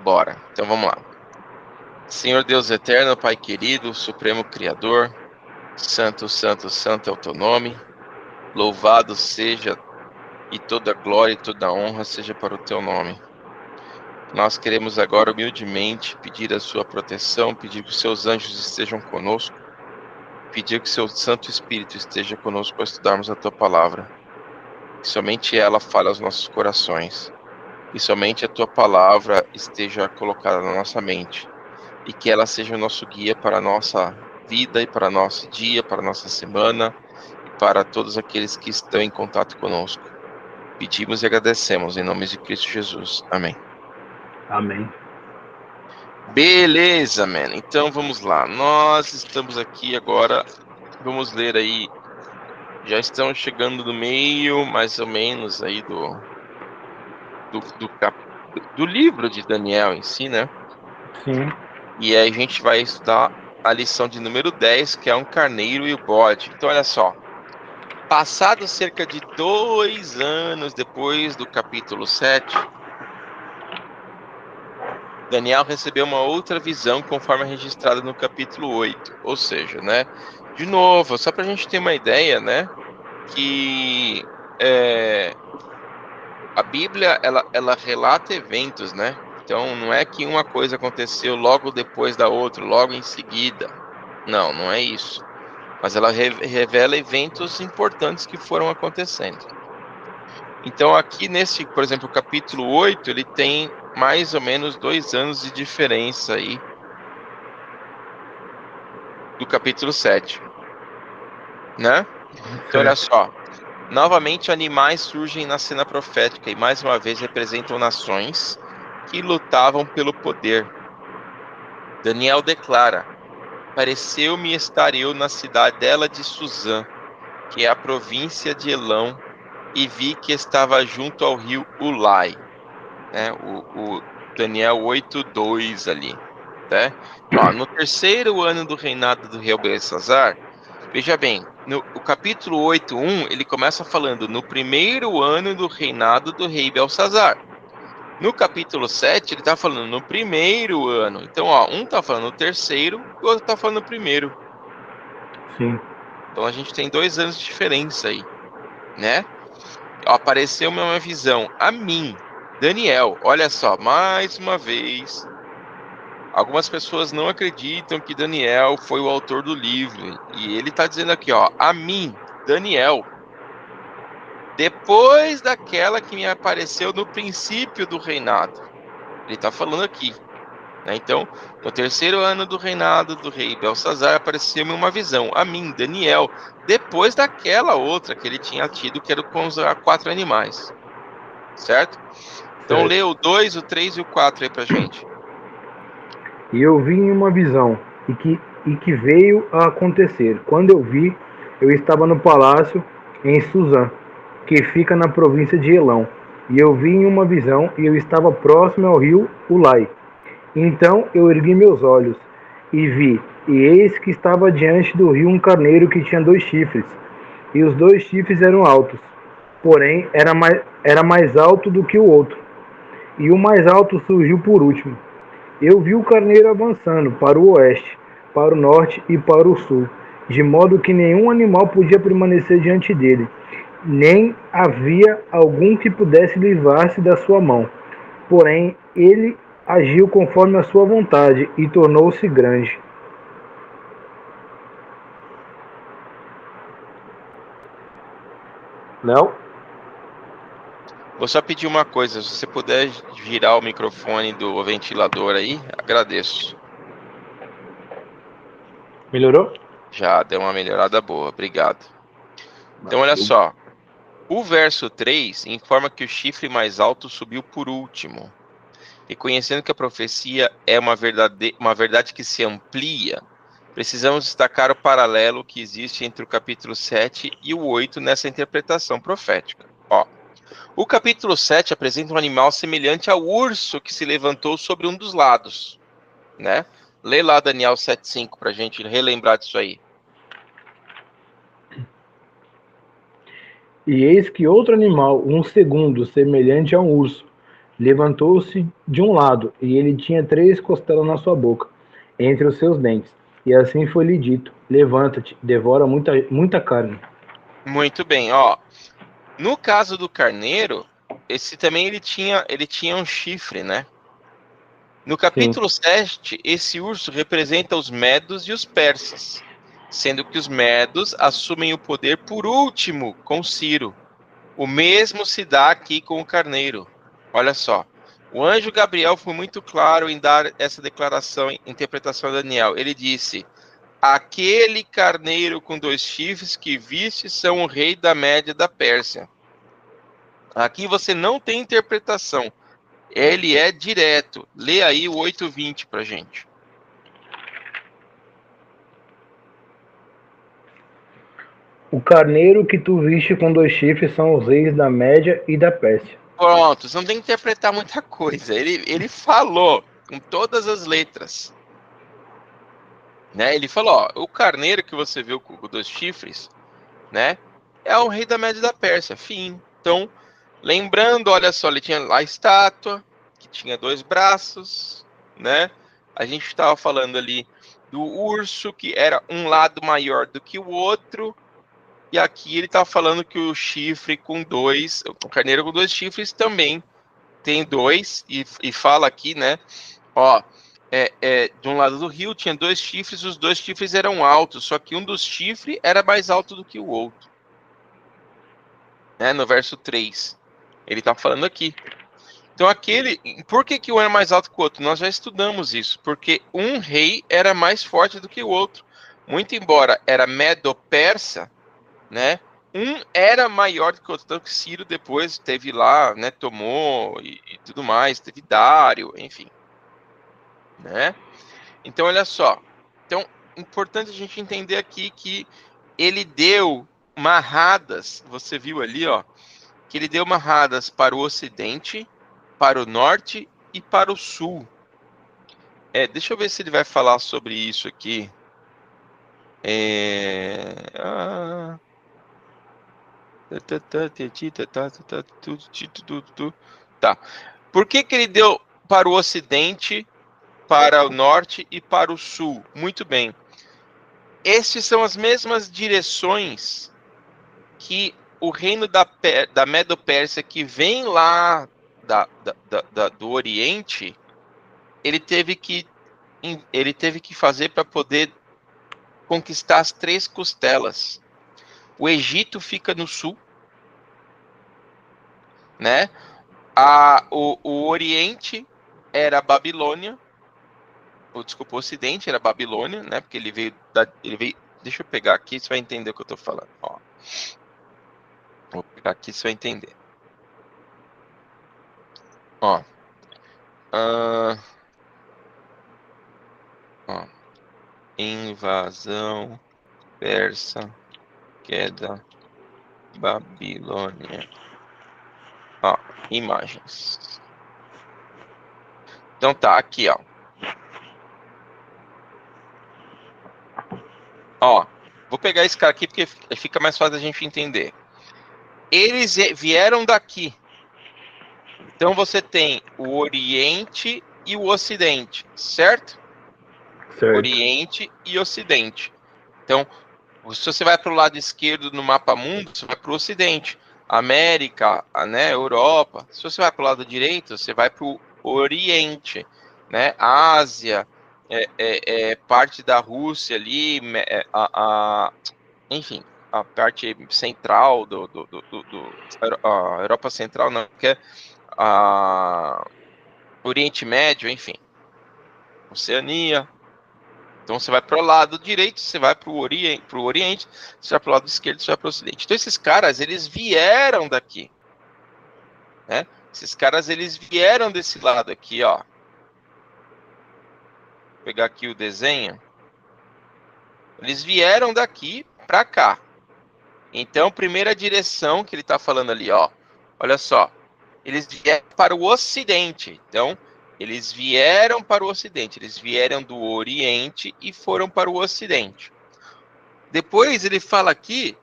Bora. Então vamos lá. Senhor Deus eterno, Pai querido, Supremo Criador, Santo, Santo, Santo é o teu nome. Louvado seja e toda glória e toda honra seja para o teu nome. Nós queremos agora humildemente pedir a sua proteção, pedir que os seus anjos estejam conosco, pedir que o seu Santo Espírito esteja conosco para estudarmos a tua palavra. Que somente ela fale aos nossos corações. E somente a tua palavra esteja colocada na nossa mente. E que ela seja o nosso guia para a nossa vida e para o nosso dia, para a nossa semana e para todos aqueles que estão em contato conosco. Pedimos e agradecemos em nome de Cristo Jesus. Amém. Amém. Beleza, man. Então vamos lá. Nós estamos aqui agora. Vamos ler aí. Já estamos chegando no meio, mais ou menos, aí do livro de Daniel em si, né? Sim. E aí a gente vai estudar a lição de número 10, que é um carneiro e o bode. Então, olha só. Passado cerca de 2 anos depois do capítulo 7, Daniel recebeu uma outra visão conforme registrada no capítulo 8. Ou seja, né? De novo, só para a gente ter uma ideia, né? Que a Bíblia, ela relata eventos, né? Então, não é que uma coisa aconteceu logo depois da outra, logo em seguida. Não, não é isso. Mas ela revela eventos importantes que foram acontecendo. Então, aqui nesse, por exemplo, capítulo 8, ele tem mais ou menos 2 anos de diferença aí do capítulo 7, né? Então, olha Certo. só. Novamente, animais surgem na cena profética e mais uma vez representam nações que lutavam pelo poder. Daniel declara: pareceu-me estar eu na cidadela de Suzã, que é a província de Elão, e vi que estava junto ao rio Ulai, né? O Daniel 8:2 ali, né? Ó, no terceiro ano do reinado do rei Belsazar, veja bem, no o capítulo 8:1, ele começa falando no primeiro ano do reinado do rei Belsazar. No capítulo 7, ele está falando no primeiro ano. Então, ó, um está falando no terceiro e o outro está falando no primeiro. Sim. Então, a gente tem 2 anos de diferença aí, né? Apareceu uma visão a mim, Daniel. Olha só, mais uma vez, algumas pessoas não acreditam que Daniel foi o autor do livro. E ele está dizendo aqui, ó, a mim, Daniel, depois daquela que me apareceu no princípio do reinado. Ele está falando aqui, né? Então, no terceiro ano do reinado do rei Belsazar, apareceu-me uma visão, a mim, Daniel, depois daquela outra que ele tinha tido, que era com os 4 animais, certo? Então, lê Certo. o 2, o 3 e o 4 aí pra gente. E eu vi em uma visão, e que veio a acontecer. Quando eu vi, eu estava no palácio em Suzã, que fica na província de Elão. E eu vi em uma visão, e eu estava próximo ao rio Ulai. Então eu ergui meus olhos e vi, e eis que estava diante do rio um carneiro que tinha 2 chifres, e os 2 chifres eram altos, porém era mais alto do que o outro, e o mais alto surgiu por último. Eu vi o carneiro avançando para o oeste, para o norte e para o sul, de modo que nenhum animal podia permanecer diante dele, nem havia algum que pudesse livrar-se da sua mão. Porém, ele agiu conforme a sua vontade e tornou-se grande. Léo? Vou só pedir uma coisa, se você puder girar o microfone do ventilador aí, agradeço. Melhorou? Já deu uma melhorada boa, obrigado. Então, olha Valeu. só. O verso 3 informa que o chifre mais alto subiu por último. Reconhecendo que a profecia é uma verdade que se amplia, precisamos destacar o paralelo que existe entre o capítulo 7 e o 8 nessa interpretação profética. Ó, o capítulo 7 apresenta um animal semelhante ao urso que se levantou sobre um dos lados, né? Lê lá Daniel 7:5 para a gente relembrar disso aí. E eis que outro animal, um segundo, semelhante a um urso, levantou-se de um lado, e ele tinha 3 costelas na sua boca, entre os seus dentes. E assim foi-lhe dito: levanta-te, devora muita carne. Muito bem, ó. No caso do carneiro, esse também ele tinha um chifre, né? No Sim. capítulo 7, esse urso representa os medos e os persas, sendo que os medos assumem o poder por último com Ciro. O mesmo se dá aqui com o carneiro. Olha só. O anjo Gabriel foi muito claro em dar essa declaração, interpretação a Daniel. Ele disse: aquele carneiro com 2 chifres que viste são o rei da Média da Pérsia. Aqui você não tem interpretação. Ele é direto. Lê aí o 8:20 pra gente. O carneiro que tu viste com 2 chifres são os reis da Média e da Pérsia. Pronto, você não tem que interpretar muita coisa. Ele falou com todas as letras. Né? Ele falou, ó, o carneiro que você viu com 2 chifres, né? É o rei da Média da Pérsia. Fim. Então, lembrando, olha só, ele tinha a estátua, que tinha 2 braços, né? A gente estava falando ali do urso, que era um lado maior do que o outro. E aqui ele está falando que o chifre com 2, o carneiro com 2 chifres também tem 2, e fala aqui, né? Ó, de um lado do rio tinha 2 chifres, os 2 chifres eram altos, só que um dos chifres era mais alto do que o outro. Né, no verso 3. Ele está falando aqui. Então por que um era mais alto que o outro? Nós já estudamos isso, porque um rei era mais forte do que o outro. Muito embora era medo-persa, né? Um era maior do que o outro, tanto que Ciro depois teve lá, né? Tomou e tudo mais, teve Dário, enfim, né? Então olha só, então importante a gente entender aqui que ele deu marradas, você viu ali, ó, que ele deu marradas para o ocidente, para o norte e para o sul. Deixa eu ver se ele vai falar sobre isso aqui. Tá. Por que ele deu para o ocidente, para o norte e para o sul? Muito bem. Estes são as mesmas direções que o reino da Medo-Pérsia, que vem lá do Oriente, ele teve que fazer para poder conquistar as 3 costelas. O Egito fica no sul, né? O Oriente era a Babilônia, desculpa, o Ocidente era a Babilônia, né? Porque ele veio. Deixa eu pegar aqui, você vai entender o que eu tô falando. Ó. Vou pegar aqui, você vai entender. Ó. Ó. Invasão persa, queda, Babilônia. Ó, imagens. Então tá, aqui, ó. Ó, vou pegar esse cara aqui porque fica mais fácil a gente entender. Eles vieram daqui. Então você tem o Oriente e o Ocidente, certo? Certo. Oriente e Ocidente. Então, se você vai para o lado esquerdo no mapa mundo, você vai para o Ocidente. América, né, Europa. Se você vai para o lado direito, você vai para o Oriente, né? Ásia, parte da Rússia ali, enfim, a parte central a Europa Central, não, que é a Oriente Médio, enfim, Oceania. Então você vai para o lado direito, você vai para o Oriente, você vai para o lado esquerdo, você vai para o Ocidente. Então esses caras, eles vieram daqui, né? Esses caras, eles vieram desse lado aqui, ó. Vou pegar aqui o desenho. Eles vieram daqui para cá. Então, primeira direção que ele está falando ali, ó. Olha só. Eles vieram para o Ocidente. Então, eles vieram para o Ocidente. Eles vieram do Oriente e foram para o Ocidente. Depois ele fala aqui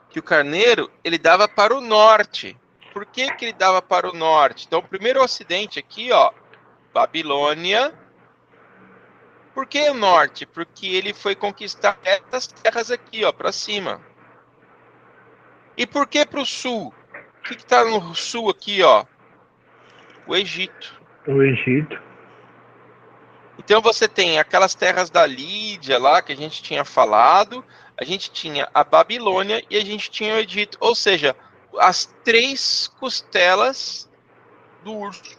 que o carneiro ele dava para o norte. por que que ele dava para o norte? Então, o primeiro ocidente aqui, ó, Babilônia. Por que o norte? Porque ele foi conquistar essas terras aqui, ó, para cima. E por que para o sul? O que está no sul aqui, ó? O Egito. O Egito. Então você tem aquelas terras da Lídia lá que a gente tinha falado, a gente tinha a Babilônia e a gente tinha o Egito. Ou seja, as 3 costelas do urso.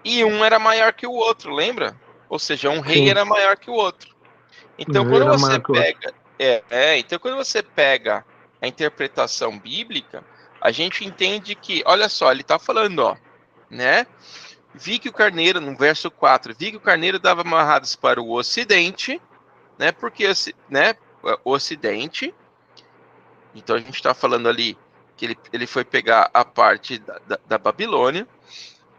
E um era maior que o outro, lembra? Ou seja, um rei Sim. era maior que o outro. Então, Um quando era você maior que o outro. pega, então quando você pega a interpretação bíblica, a gente entende que, olha só, ele está falando, ó, né? Vi que o carneiro, no verso 4, vi que o carneiro dava amarrados para o ocidente, né? Porque, né? O ocidente. Então a gente está falando ali que ele foi pegar a parte da Babilônia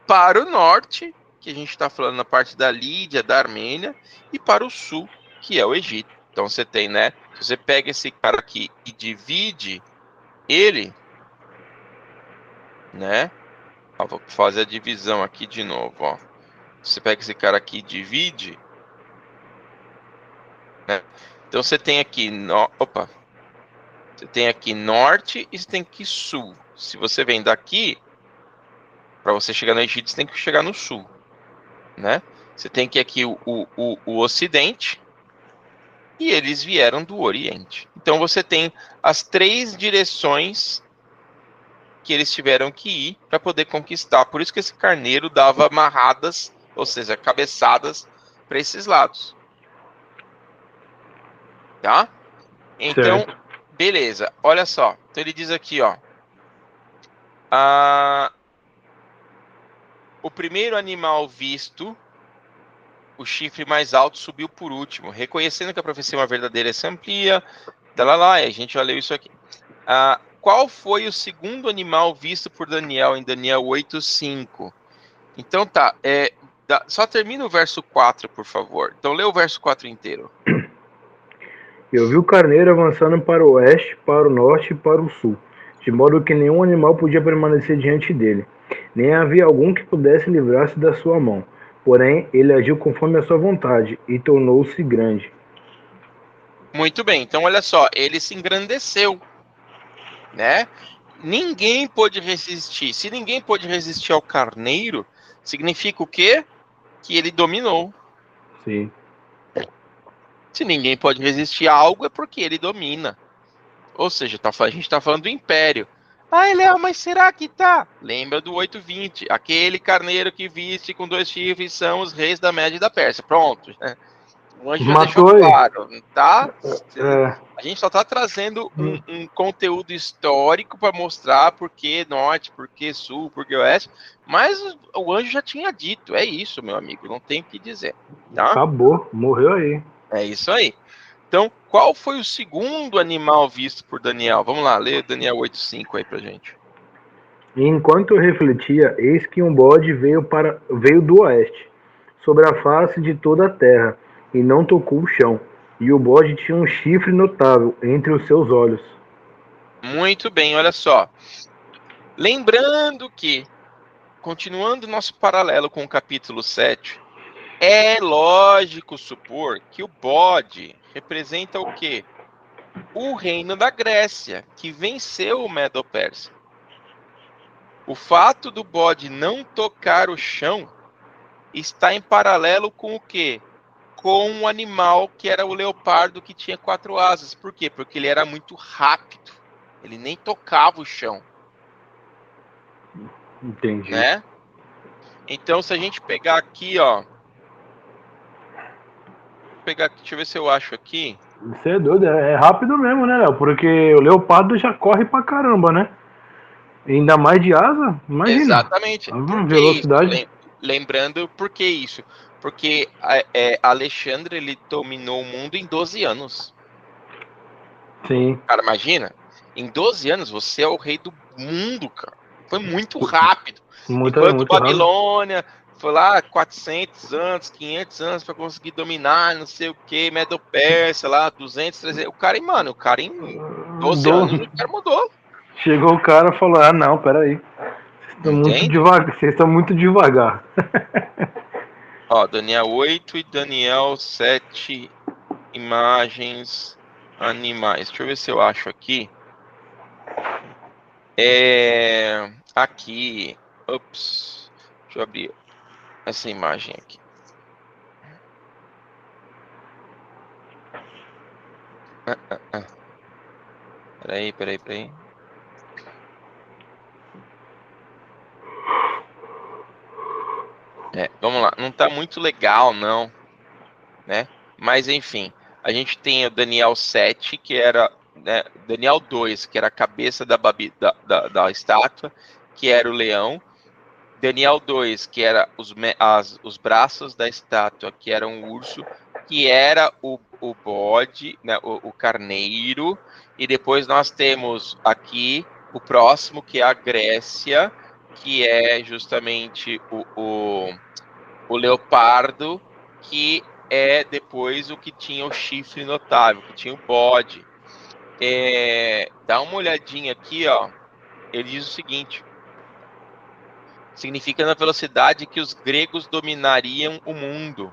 para o norte, que a gente está falando na parte da Lídia, da Armênia, e para o sul, que é o Egito. Então você tem, né? Se você pega esse cara aqui e divide ele, né? Ó, vou fazer a divisão aqui de novo, ó. Você pega esse cara aqui e divide, né? Então você tem aqui, você tem aqui norte e você tem aqui sul. Se você vem daqui, para você chegar no Egito, você tem que chegar no sul, né? Você tem aqui o ocidente e eles vieram do oriente. Então você tem as 3 direções que eles tiveram que ir para poder conquistar. Por isso que esse carneiro dava amarradas, ou seja, cabeçadas para esses lados. Tá? Então, Certo. beleza. Olha só. Então ele diz aqui, ó. O primeiro animal visto, o chifre mais alto, subiu por último, reconhecendo que a profecia é uma verdadeira se amplia. E a gente já leu isso aqui. Qual foi o segundo animal visto por Daniel em Daniel 8:5? Então tá, só termina o verso 4, por favor. Então lê o verso 4 inteiro. Eu vi o carneiro avançando para o oeste, para o norte e para o sul, de modo que nenhum animal podia permanecer diante dele, nem havia algum que pudesse livrar-se da sua mão. Porém, ele agiu conforme a sua vontade e tornou-se grande. Muito bem, então olha só, ele se engrandeceu, né? Ninguém pôde resistir. Se ninguém pôde resistir ao carneiro, significa o quê? Que ele dominou. Sim. Se ninguém pode resistir a algo, é porque ele domina. Ou seja, a gente está falando do império. Léo, mas será que tá? Lembra do 8:20. Aquele carneiro que viste com 2 chifres são os reis da Média e da Pérsia. Pronto. Né? O anjo já deixou Matou ele. claro, tá? É, A gente só está trazendo um conteúdo histórico para mostrar por que norte, por que sul, por que oeste. Mas o anjo já tinha dito. É isso, meu amigo. Não tem o que dizer. Tá? acabou, morreu aí. É isso aí. Então, qual foi o segundo animal visto por Daniel? Vamos lá, lê Daniel 8:5 aí pra gente. E enquanto eu refletia, eis que um bode veio do oeste, sobre a face de toda a terra, e não tocou o chão. E o bode tinha um chifre notável entre os seus olhos. Muito bem, olha só. Lembrando que, continuando nosso paralelo com o capítulo 7, é lógico supor que o bode representa o quê? O reino da Grécia, que venceu o Medo-Pérsia. O fato do bode não tocar o chão está em paralelo com o quê? Com um animal que era o leopardo que tinha 4 asas. Por quê? Porque ele era muito rápido. Ele nem tocava o chão. Entendi. Né? Então, se a gente pegar aqui, ó. Deixa eu ver se eu acho aqui. Você é doido, é rápido mesmo, né, Léo? Porque o leopardo já corre pra caramba, né? Ainda mais de asa, imagina. Exatamente. A Por que velocidade. isso? Lembrando, por que isso? Porque Alexandre, ele dominou o mundo em 12 anos. Sim. Cara, imagina. Em 12 anos, você é o rei do mundo, cara. Foi muito rápido. Muito Enquanto rápido. Babilônia foi lá 400 anos, 500 anos para conseguir dominar, não sei o que, Medo-Pérsia lá, 200, 300. O cara em 12 anos, o cara mudou. Chegou o cara e falou: ah, não, peraí. Entende? Vocês estão muito devagar. Ó, Daniel 8 e Daniel 7, imagens animais. Deixa eu ver se eu acho aqui. Aqui. Ops. Deixa eu abrir essa imagem aqui. Peraí. Vamos lá. Não tá muito legal, não, né? Mas, enfim. A gente tem o Daniel 7, que era... Né, Daniel 2, que era a cabeça da estátua, que era o leão. Daniel 2, que era os braços da estátua, que era um urso, que era o bode, né, o carneiro. E depois nós temos aqui o próximo, que é a Grécia, que é justamente o leopardo, que é depois o que tinha o chifre notável, que tinha o bode. Dá uma olhadinha aqui, ó. Ele diz o seguinte: significa na velocidade que os gregos dominariam o mundo.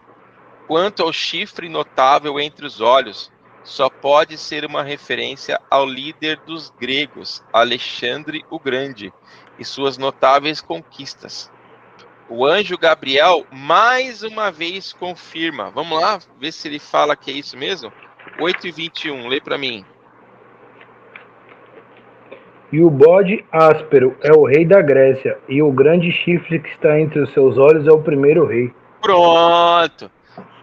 Quanto ao chifre notável entre os olhos, só pode ser uma referência ao líder dos gregos, Alexandre o Grande, e suas notáveis conquistas. O anjo Gabriel mais uma vez confirma. Vamos lá ver se ele fala que é isso mesmo? 8:21, lê para mim. E o bode áspero é o rei da Grécia, e o grande chifre que está entre os seus olhos é o primeiro rei. Pronto!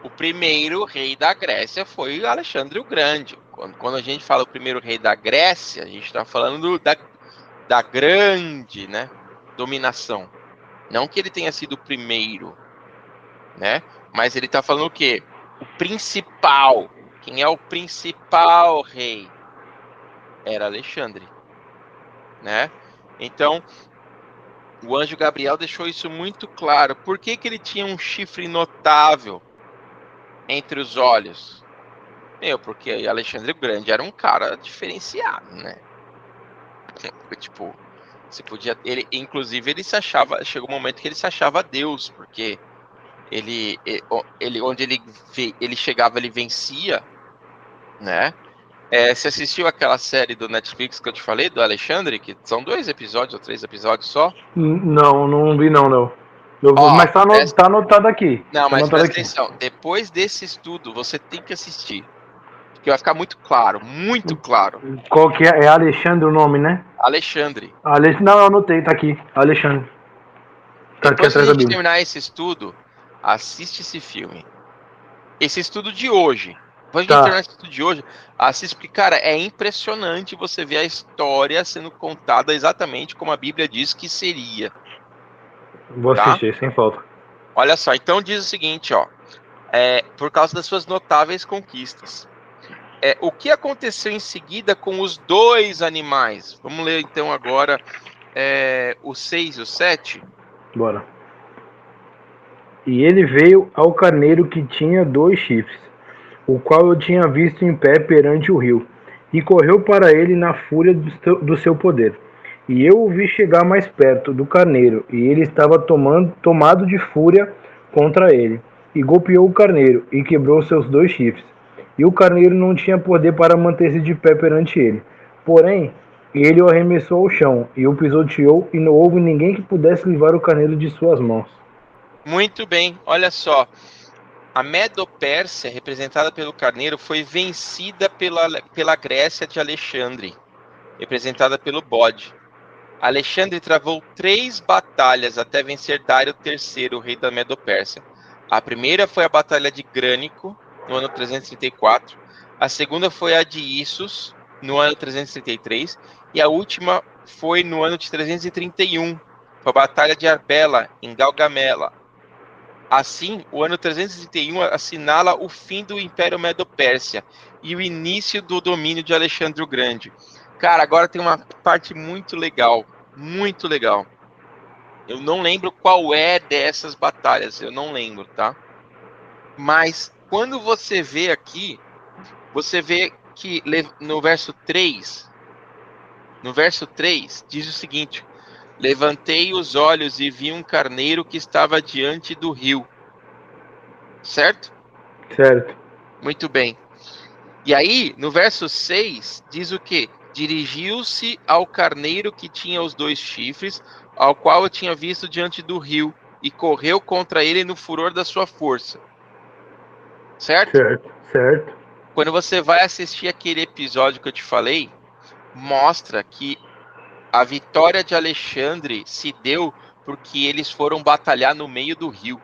O primeiro rei da Grécia foi Alexandre o Grande. Quando a gente fala o primeiro rei da Grécia, a gente está falando da grande, né, dominação. Não que ele tenha sido o primeiro, né? Mas ele está falando o quê? O principal. Quem é o principal rei? Era Alexandre, né? Então, o anjo Gabriel deixou isso muito claro. Por que ele tinha um chifre notável entre os olhos? Porque Alexandre o Grande era um cara diferenciado, né? Tipo, você podia. Inclusive, ele se achava. Chegou um momento que ele se achava Deus, porque onde ele chegava, ele vencia, né? Você assistiu aquela série do Netflix que eu te falei, do Alexandre, que são 2 episódios ou 3 episódios só? Não, não vi não. Ó, Mas tá anotado aqui. não, Tá mas anotado presta aqui. atenção. Depois desse estudo, você tem que assistir. Porque vai ficar muito claro, muito claro. Qual que é? É Alexandre o nome, né? Alexandre. Não, eu anotei, tá aqui. Alexandre. Tá aqui Depois que a atrás da gente Bíblia. terminar esse estudo, assiste esse filme. Esse estudo de hoje. Depois que a gente terminar Tá, esse estudo de hoje, assiste, porque, cara, é impressionante você ver a história sendo contada exatamente como a Bíblia diz que seria, vou tá? assistir, sem falta. Olha só, então diz o seguinte, ó. Por causa das suas notáveis conquistas. O que aconteceu em seguida com os 2 animais? Vamos ler então agora o 6 e o 7. Bora. E ele veio ao carneiro que tinha 2 chifres, o qual eu tinha visto em pé perante o rio, e correu para ele na fúria do seu poder. E eu o vi chegar mais perto do carneiro, e ele estava tomado de fúria contra ele, e golpeou o carneiro, e quebrou seus 2 chifres. E o carneiro não tinha poder para manter-se de pé perante ele. Porém, ele o arremessou ao chão, e o pisoteou, e não houve ninguém que pudesse livrar o carneiro de suas mãos. Muito bem, olha só. A Medo-Pérsia, representada pelo carneiro, foi vencida pela Grécia de Alexandre, representada pelo bode. Alexandre travou 3 batalhas até vencer Dário III, o rei da Medo-Pérsia. A primeira foi a Batalha de Grânico, no ano 334. A segunda foi a de Issus, no ano 333. E a última foi no ano de 331. Foi a Batalha de Arbela, em Galgamela. Assim, o ano 331 assinala o fim do Império Medo-Pérsia e o início do domínio de Alexandre o Grande. Cara, agora tem uma parte muito legal, muito legal. Eu não lembro qual é dessas batalhas, eu não lembro, tá? Mas quando você vê aqui, você vê que no verso 3, No verso 3, diz o seguinte: levantei os olhos e vi um carneiro que estava diante do rio. Certo? Certo. Muito bem. E aí, no verso 6, diz o quê? Dirigiu-se ao carneiro que tinha os 2 chifres, ao qual eu tinha visto diante do rio, e correu contra ele no furor da sua força. Certo? Certo. Certo. Quando você vai assistir aquele episódio que eu te falei, mostra que a vitória de Alexandre se deu porque eles foram batalhar no meio do rio.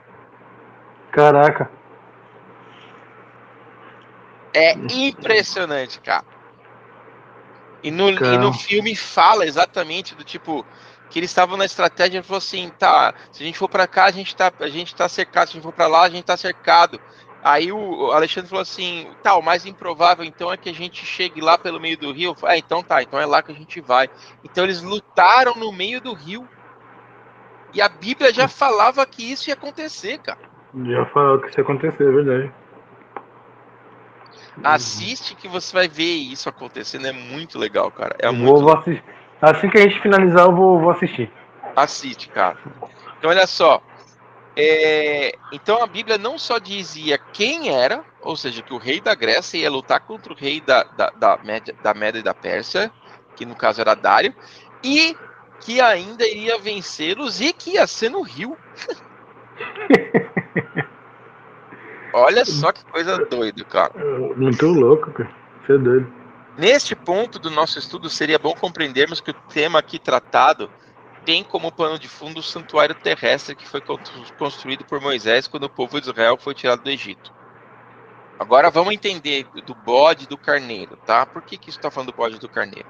Caraca. É impressionante, cara. E no Caramba. filme fala exatamente do tipo que eles estavam na estratégia e falou assim, tá, se a gente for para cá, a gente tá cercado, se a gente for para lá, a gente tá cercado. Aí o Alexandre falou assim, tá, o mais improvável então é que a gente chegue lá pelo meio do rio. Então tá, então é lá que a gente vai. Então eles lutaram no meio do rio. E a Bíblia já falava que isso ia acontecer, cara. Já falou que isso ia acontecer, é verdade. Assiste que você vai ver isso acontecendo, é muito legal, cara. É muito Vou legal. assistir. Assim que a gente finalizar, eu vou assistir. Assiste, cara. Então olha só, então a Bíblia não só dizia quem era, ou seja, que o rei da Grécia ia lutar contra o rei da Média e da Pérsia, que no caso era Dário, e que ainda iria vencê-los e que ia ser no rio. Olha só que coisa doida, cara. Muito louco, cara. Você é doido. Neste ponto do nosso estudo, seria bom compreendermos que o tema aqui tratado tem como pano de fundo o santuário terrestre que foi construído por Moisés quando o povo de Israel foi tirado do Egito. Agora vamos entender do bode e do carneiro, tá? Por que isso está falando do bode e do carneiro?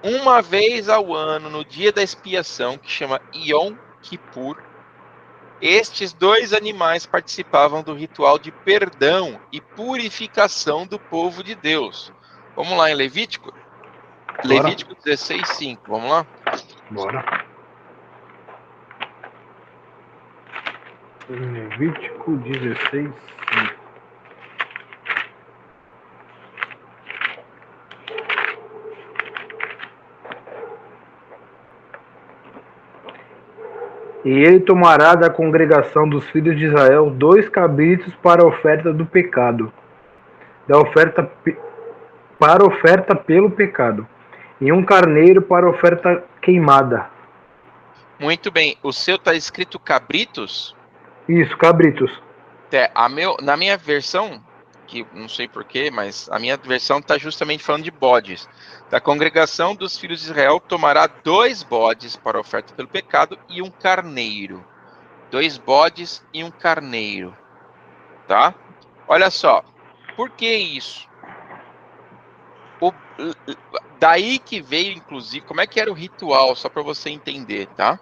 Uma vez ao ano, no dia da expiação, que chama Yom Kippur, estes 2 animais participavam do ritual de perdão e purificação do povo de Deus. Vamos lá em Levítico? Bora? Levítico 16:5, vamos lá? Bora. Levítico 16, 5. E ele tomará da congregação dos filhos de Israel 2 cabritos para a oferta do pecado, para a oferta pelo pecado, e um carneiro para a oferta queimada. Muito bem. O seu está escrito cabritos? Isso, cabritos. Na minha versão, que não sei porquê, mas a minha versão está justamente falando de bodes. Da congregação dos filhos de Israel tomará 2 bodes para a oferta pelo pecado e um carneiro. 2 bodes e um carneiro. Tá? Olha só. Por que isso? Daí que veio, inclusive, como é que era o ritual, só para você entender, tá?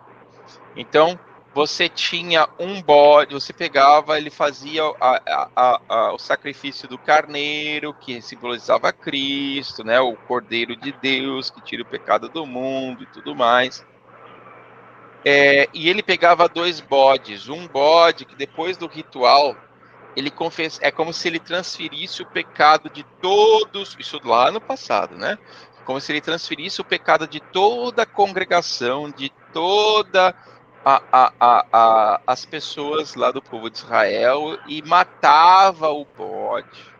Então, você tinha um bode, você pegava, ele fazia o sacrifício do carneiro, que simbolizava Cristo, né? O Cordeiro de Deus, que tira o pecado do mundo e tudo mais. E ele pegava 2 bodes, um bode que depois do ritual, é como se ele transferisse o pecado de todos, isso lá no passado, né? Como se ele transferisse o pecado de toda a congregação, de toda as pessoas lá do povo de Israel e matava o bode.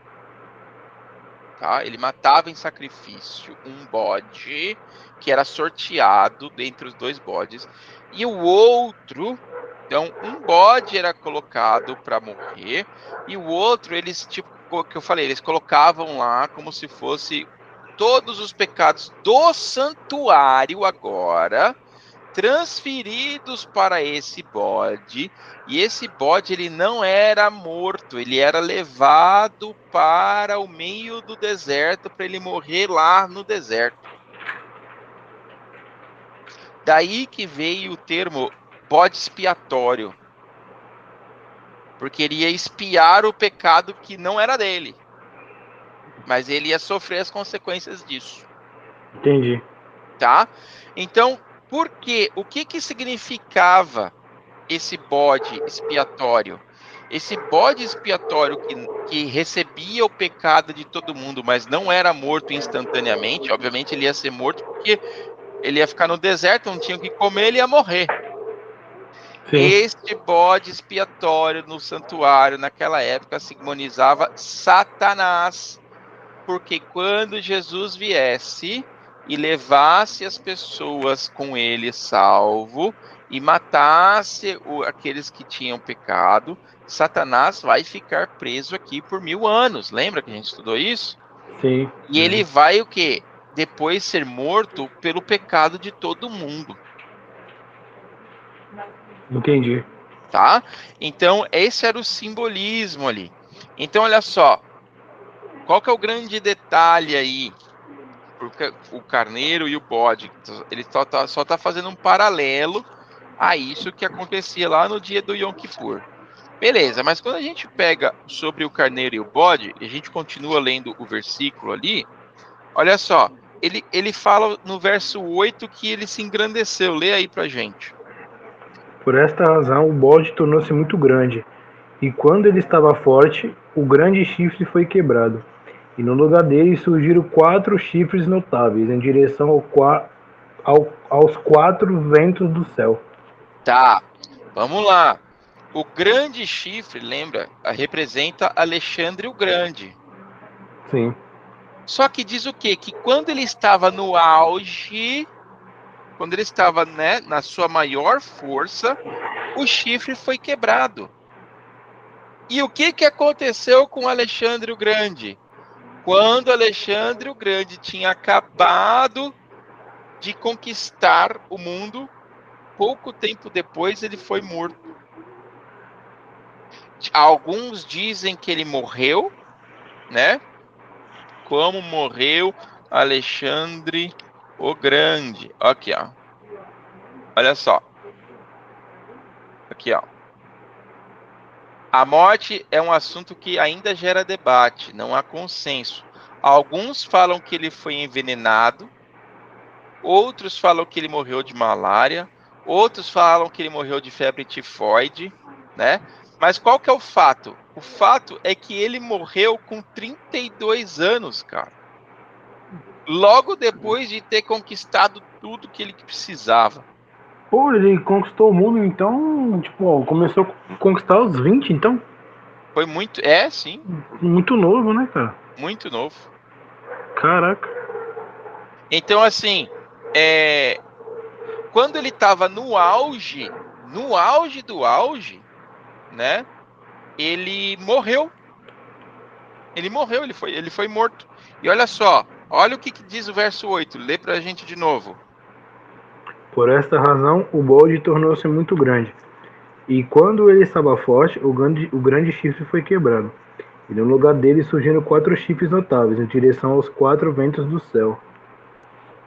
Tá? Ele matava em sacrifício um bode que era sorteado dentre os 2 bodes e o outro, então um bode era colocado para morrer e o outro eles tipo que eu falei, eles colocavam lá como se fosse todos os pecados do santuário agora transferidos para esse bode, e esse bode ele não era morto, ele era levado para o meio do deserto para ele morrer lá no deserto. Daí que veio o termo bode expiatório, porque ele ia expiar o pecado que não era dele, mas ele ia sofrer as consequências disso. Entendi. Tá? Então, por quê? O que significava esse bode expiatório? esse bode expiatório que recebia o pecado de todo mundo, mas não era morto instantaneamente, obviamente ele ia ser morto porque ele ia ficar no deserto, não tinha o que comer, ele ia morrer. Sim. Este bode expiatório no santuário, naquela época, simbolizava Satanás. Porque quando Jesus viesse e levasse as pessoas com ele salvo e matasse aqueles que tinham pecado, Satanás vai ficar preso aqui por 1000 anos. Lembra que a gente estudou isso? Sim. E ele vai o quê? Depois ser morto pelo pecado de todo mundo. Entendi. Tá? Então, esse era o simbolismo ali. Então, olha só. Qual que é o grande detalhe aí? Porque o carneiro e o bode, ele só tá fazendo um paralelo a isso que acontecia lá no dia do Yom Kippur. Beleza, mas quando a gente pega sobre o carneiro e o bode, e a gente continua lendo o versículo ali, olha só, ele fala no verso 8 que ele se engrandeceu. Lê aí pra gente. Por esta razão, o bode tornou-se muito grande, e quando ele estava forte, o grande chifre foi quebrado, e no lugar dele surgiram 4 chifres notáveis, em direção aos 4 ventos do céu. Tá, vamos lá. O grande chifre, lembra, representa Alexandre o Grande. Sim. Só que diz o quê? Que quando ele estava no auge, quando ele estava, né, na sua maior força, o chifre foi quebrado. E o que aconteceu com Alexandre o Grande? Quando Alexandre o Grande tinha acabado de conquistar o mundo, pouco tempo depois ele foi morto. Alguns dizem que ele morreu, né? Como morreu Alexandre o Grande. Aqui, ó. Olha só. Aqui, ó. A morte é um assunto que ainda gera debate, não há consenso. Alguns falam que ele foi envenenado, outros falam que ele morreu de malária, outros falam que ele morreu de febre tifoide, né? Mas qual que é o fato? O fato é que ele morreu com 32 anos, cara. Logo depois de ter conquistado tudo que ele precisava. Pô, ele conquistou o mundo, então, tipo, ó, começou a conquistar aos 20, então. Foi muito, é, sim, Muito novo, né, cara? muito novo. Caraca. Então, assim, quando ele estava no auge do auge, né? Ele morreu. Ele morreu, ele foi morto. E olha só, olha o que diz o verso 8. Lê pra gente de novo. Por esta razão, o bode tornou-se muito grande. E quando ele estava forte, o grande chifre foi quebrado. E no lugar dele surgiram 4 chifres notáveis, em direção aos 4 ventos do céu.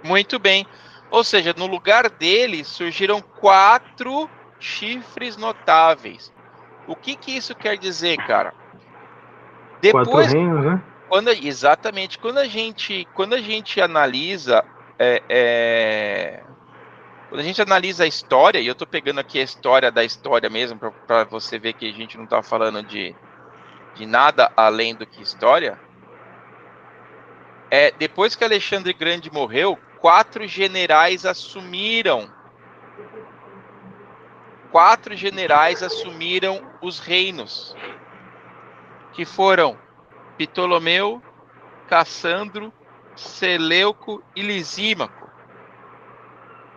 Muito bem. Ou seja, no lugar dele surgiram 4 chifres notáveis. O que isso quer dizer, cara? 4 Depois, reinos, né? exatamente, quando a gente analisa quando a gente analisa a história, e eu estou pegando aqui a história da história mesmo, para você ver que a gente não está falando de nada além do que história. Depois que Alexandre Grande morreu, 4 generais assumiram. 4 generais assumiram os reinos, que foram Ptolomeu, Cassandro, Seleuco e Lisímaco.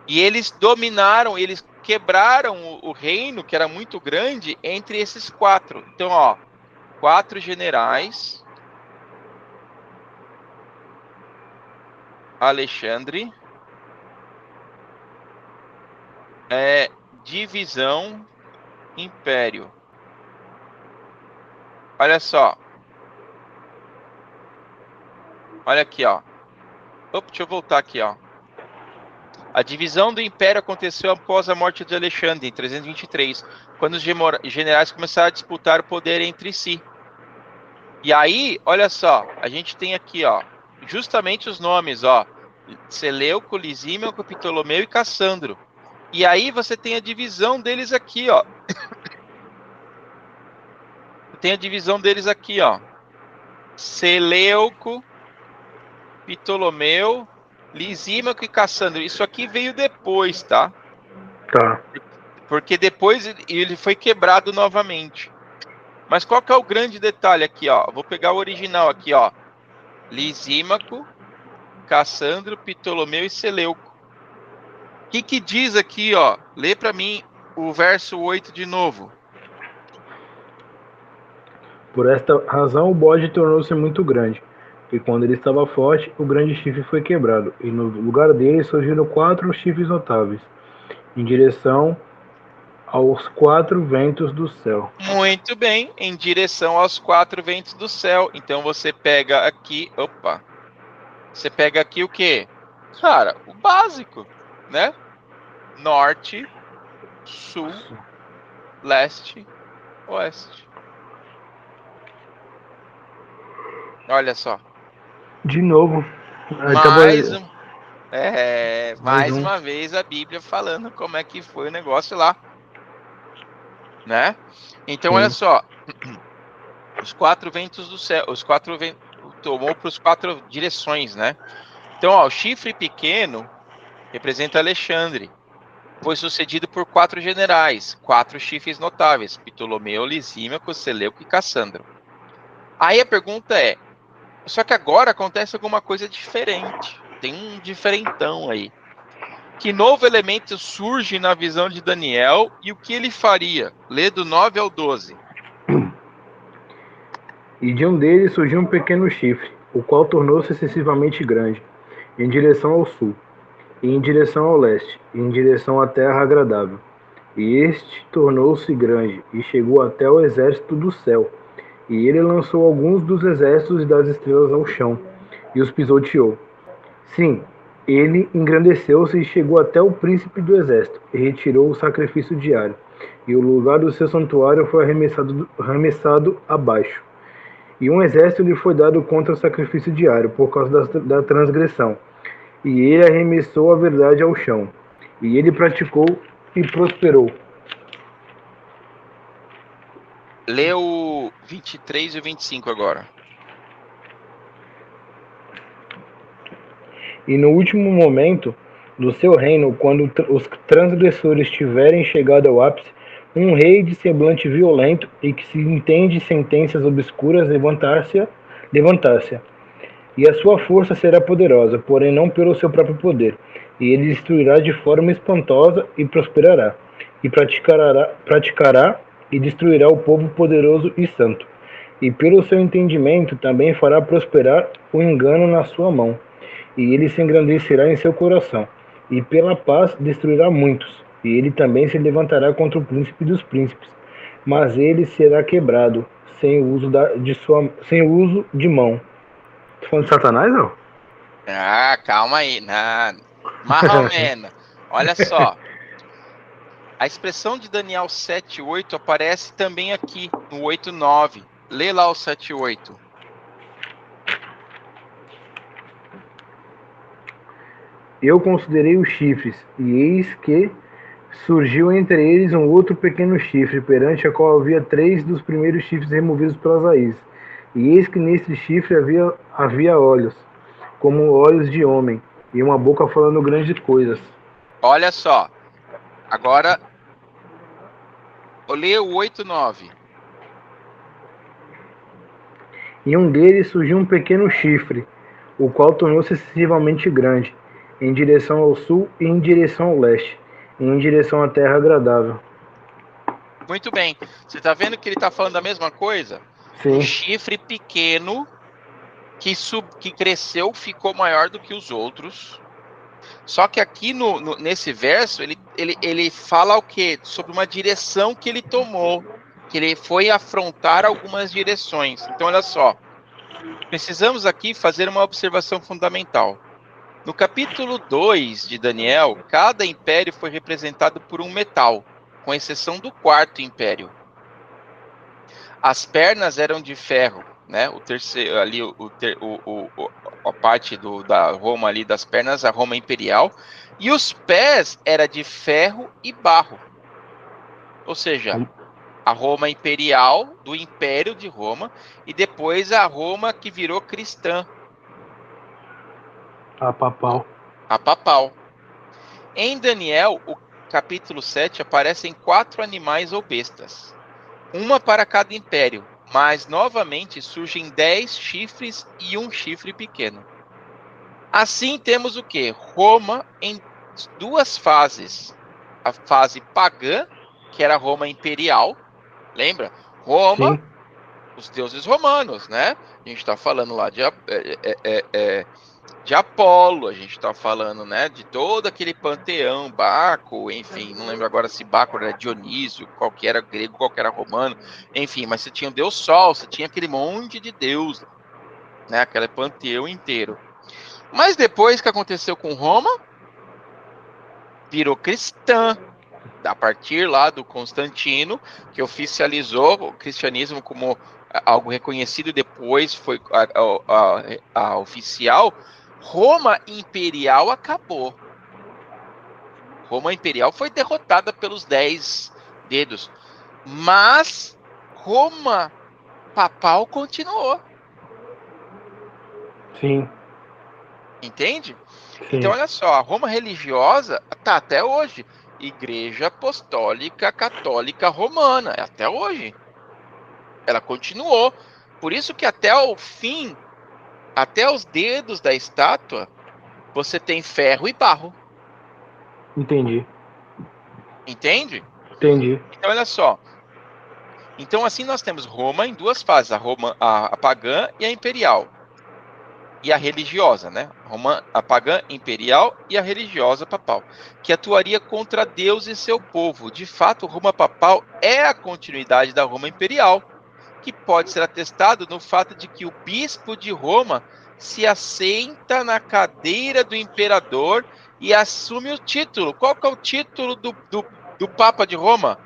E eles dominaram, eles quebraram o reino, que era muito grande, entre esses 4. Então, ó, 4 generais, Alexandre, divisão, império. Olha só. Olha aqui, ó. Opa, deixa eu voltar aqui, ó. A divisão do império aconteceu após a morte de Alexandre, em 323, quando os generais começaram a disputar o poder entre si. E aí, olha só, a gente tem aqui, ó, justamente os nomes, ó, Seleuco, Lisímaco, Ptolomeu e Cassandro. E aí você tem a divisão deles aqui, ó. tem a divisão deles aqui, ó. Seleuco, Ptolomeu, Lisímaco e Cassandro. Isso aqui veio depois, tá? Tá. Porque depois ele foi quebrado novamente. Mas qual que é o grande detalhe aqui, ó? Vou pegar o original aqui, ó. Lisímaco, Cassandro, Ptolomeu e Seleuco. O que diz aqui, ó? Lê para mim o verso 8 de novo. Por esta razão, o bode tornou-se muito grande, e quando ele estava forte, o grande chifre foi quebrado, e no lugar dele surgiram 4 chifres notáveis, em direção aos 4 ventos do céu. Muito bem, em direção aos 4 ventos do céu. Então você pega aqui, você pega aqui o quê? Cara, o básico, né? Norte, sul, leste, oeste. Olha só. De novo, Mais uma vez a Bíblia falando como é que foi o negócio lá, né? Então, olha só, os 4 ventos do céu, os 4 ventos tomou para as 4 direções, né? Então, ó, o chifre pequeno representa Alexandre. Foi sucedido por 4 generais, 4 chifres notáveis: Ptolomeu, Lisímaco, Seleuco e Cassandro. Aí a pergunta é, só que agora acontece alguma coisa diferente. Tem um diferentão aí. Que novo elemento surge na visão de Daniel e o que ele faria? Lê do 9 ao 12. E de um deles surgiu um pequeno chifre, o qual tornou-se excessivamente grande, em direção ao sul, e em direção ao leste, e em direção à terra agradável. E este tornou-se grande, e chegou até o exército do céu. E ele lançou alguns dos exércitos das estrelas ao chão, e os pisoteou. Sim, ele engrandeceu-se e chegou até o príncipe do exército, e retirou o sacrifício diário, e o lugar do seu santuário foi arremessado abaixo. E um exército lhe foi dado contra o sacrifício diário, por causa da transgressão. E ele arremessou a verdade ao chão. E ele praticou e prosperou. Lê o 23 e o 25 agora. E no último momento do seu reino, quando os transgressores tiverem chegado ao ápice, um rei de semblante violento e que se entende sentenças obscuras levantar-se, e a sua força será poderosa, porém não pelo seu próprio poder, e ele destruirá de forma espantosa e prosperará, e praticará e destruirá o povo poderoso e santo, e pelo seu entendimento também fará prosperar o engano na sua mão, e ele se engrandecerá em seu coração, e pela paz destruirá muitos, e ele também se levantará contra o príncipe dos príncipes, mas ele será quebrado, sem o uso de mão. Tá falando de Satanás, não? Ah, calma aí. Mais ou menos. Olha só. A expressão de Daniel 7:8 aparece também aqui no 8:9. Lê lá o 7:8. Eu considerei os chifres, e eis que surgiu entre eles um outro pequeno chifre, perante a qual havia 3 dos primeiros chifres removidos pelas raízes. E eis que neste chifre havia olhos, como olhos de homem, e uma boca falando grandes coisas. Olha só. Agora, lê o 8:9. E um deles surgiu um pequeno chifre, o qual tornou-se excessivamente grande, em direção ao sul e em direção ao leste, e em direção à terra agradável. Muito bem. Você está vendo que ele está falando a mesma coisa? Sim. Um chifre pequeno que cresceu, ficou maior do que os outros. Só que aqui nesse verso, ele fala o quê? Sobre uma direção que ele tomou, que ele foi afrontar algumas direções. Então, olha só, precisamos aqui fazer uma observação fundamental. No capítulo 2 de Daniel, cada império foi representado por um metal, com exceção do quarto império. As pernas eram de ferro, né? O terceiro ali, a parte da Roma ali das pernas, a Roma imperial, e os pés era de ferro e barro. Ou seja, A Roma imperial, do Império de Roma, e depois a Roma que virou cristã, A papal. a papal. Em Daniel, o capítulo 7, aparecem 4 animais ou bestas, uma para cada império, mas novamente surgem 10 chifres e um chifre pequeno. Assim temos o quê? Roma em 2 fases. A fase pagã, que era a Roma imperial, lembra? Roma, Sim. os deuses romanos, né? A gente está falando lá de Apolo, a gente está falando, né, de todo aquele panteão, Baco, enfim, não lembro agora se Baco era Dionísio, qual que era grego, qual que era romano, enfim, mas você tinha o Deus Sol, você tinha aquele monte de deus, né, aquele panteão inteiro. Mas depois que aconteceu com Roma, virou cristã, a partir lá do Constantino, que oficializou o cristianismo como algo reconhecido, depois foi a oficial. Roma Imperial acabou. Roma Imperial foi derrotada pelos 10 dedos, mas Roma Papal continuou, Sim. entende? Então, Sim. olha só, a Roma religiosa está até hoje. Igreja Apostólica Católica Romana, até hoje. Ela continuou. Por isso que até o fim, até os dedos da estátua, você tem ferro e barro. Entendi. Entende? Entendi. Então, olha só. Então, assim, nós temos Roma em 2 fases, a pagã e a imperial. E a religiosa, né? Roma, a pagã imperial e a religiosa papal, que atuaria contra Deus e seu povo. De fato, Roma papal é a continuidade da Roma imperial, que pode ser atestado no fato de que o bispo de Roma se assenta na cadeira do imperador e assume o título. Qual que é o título do Papa de Roma?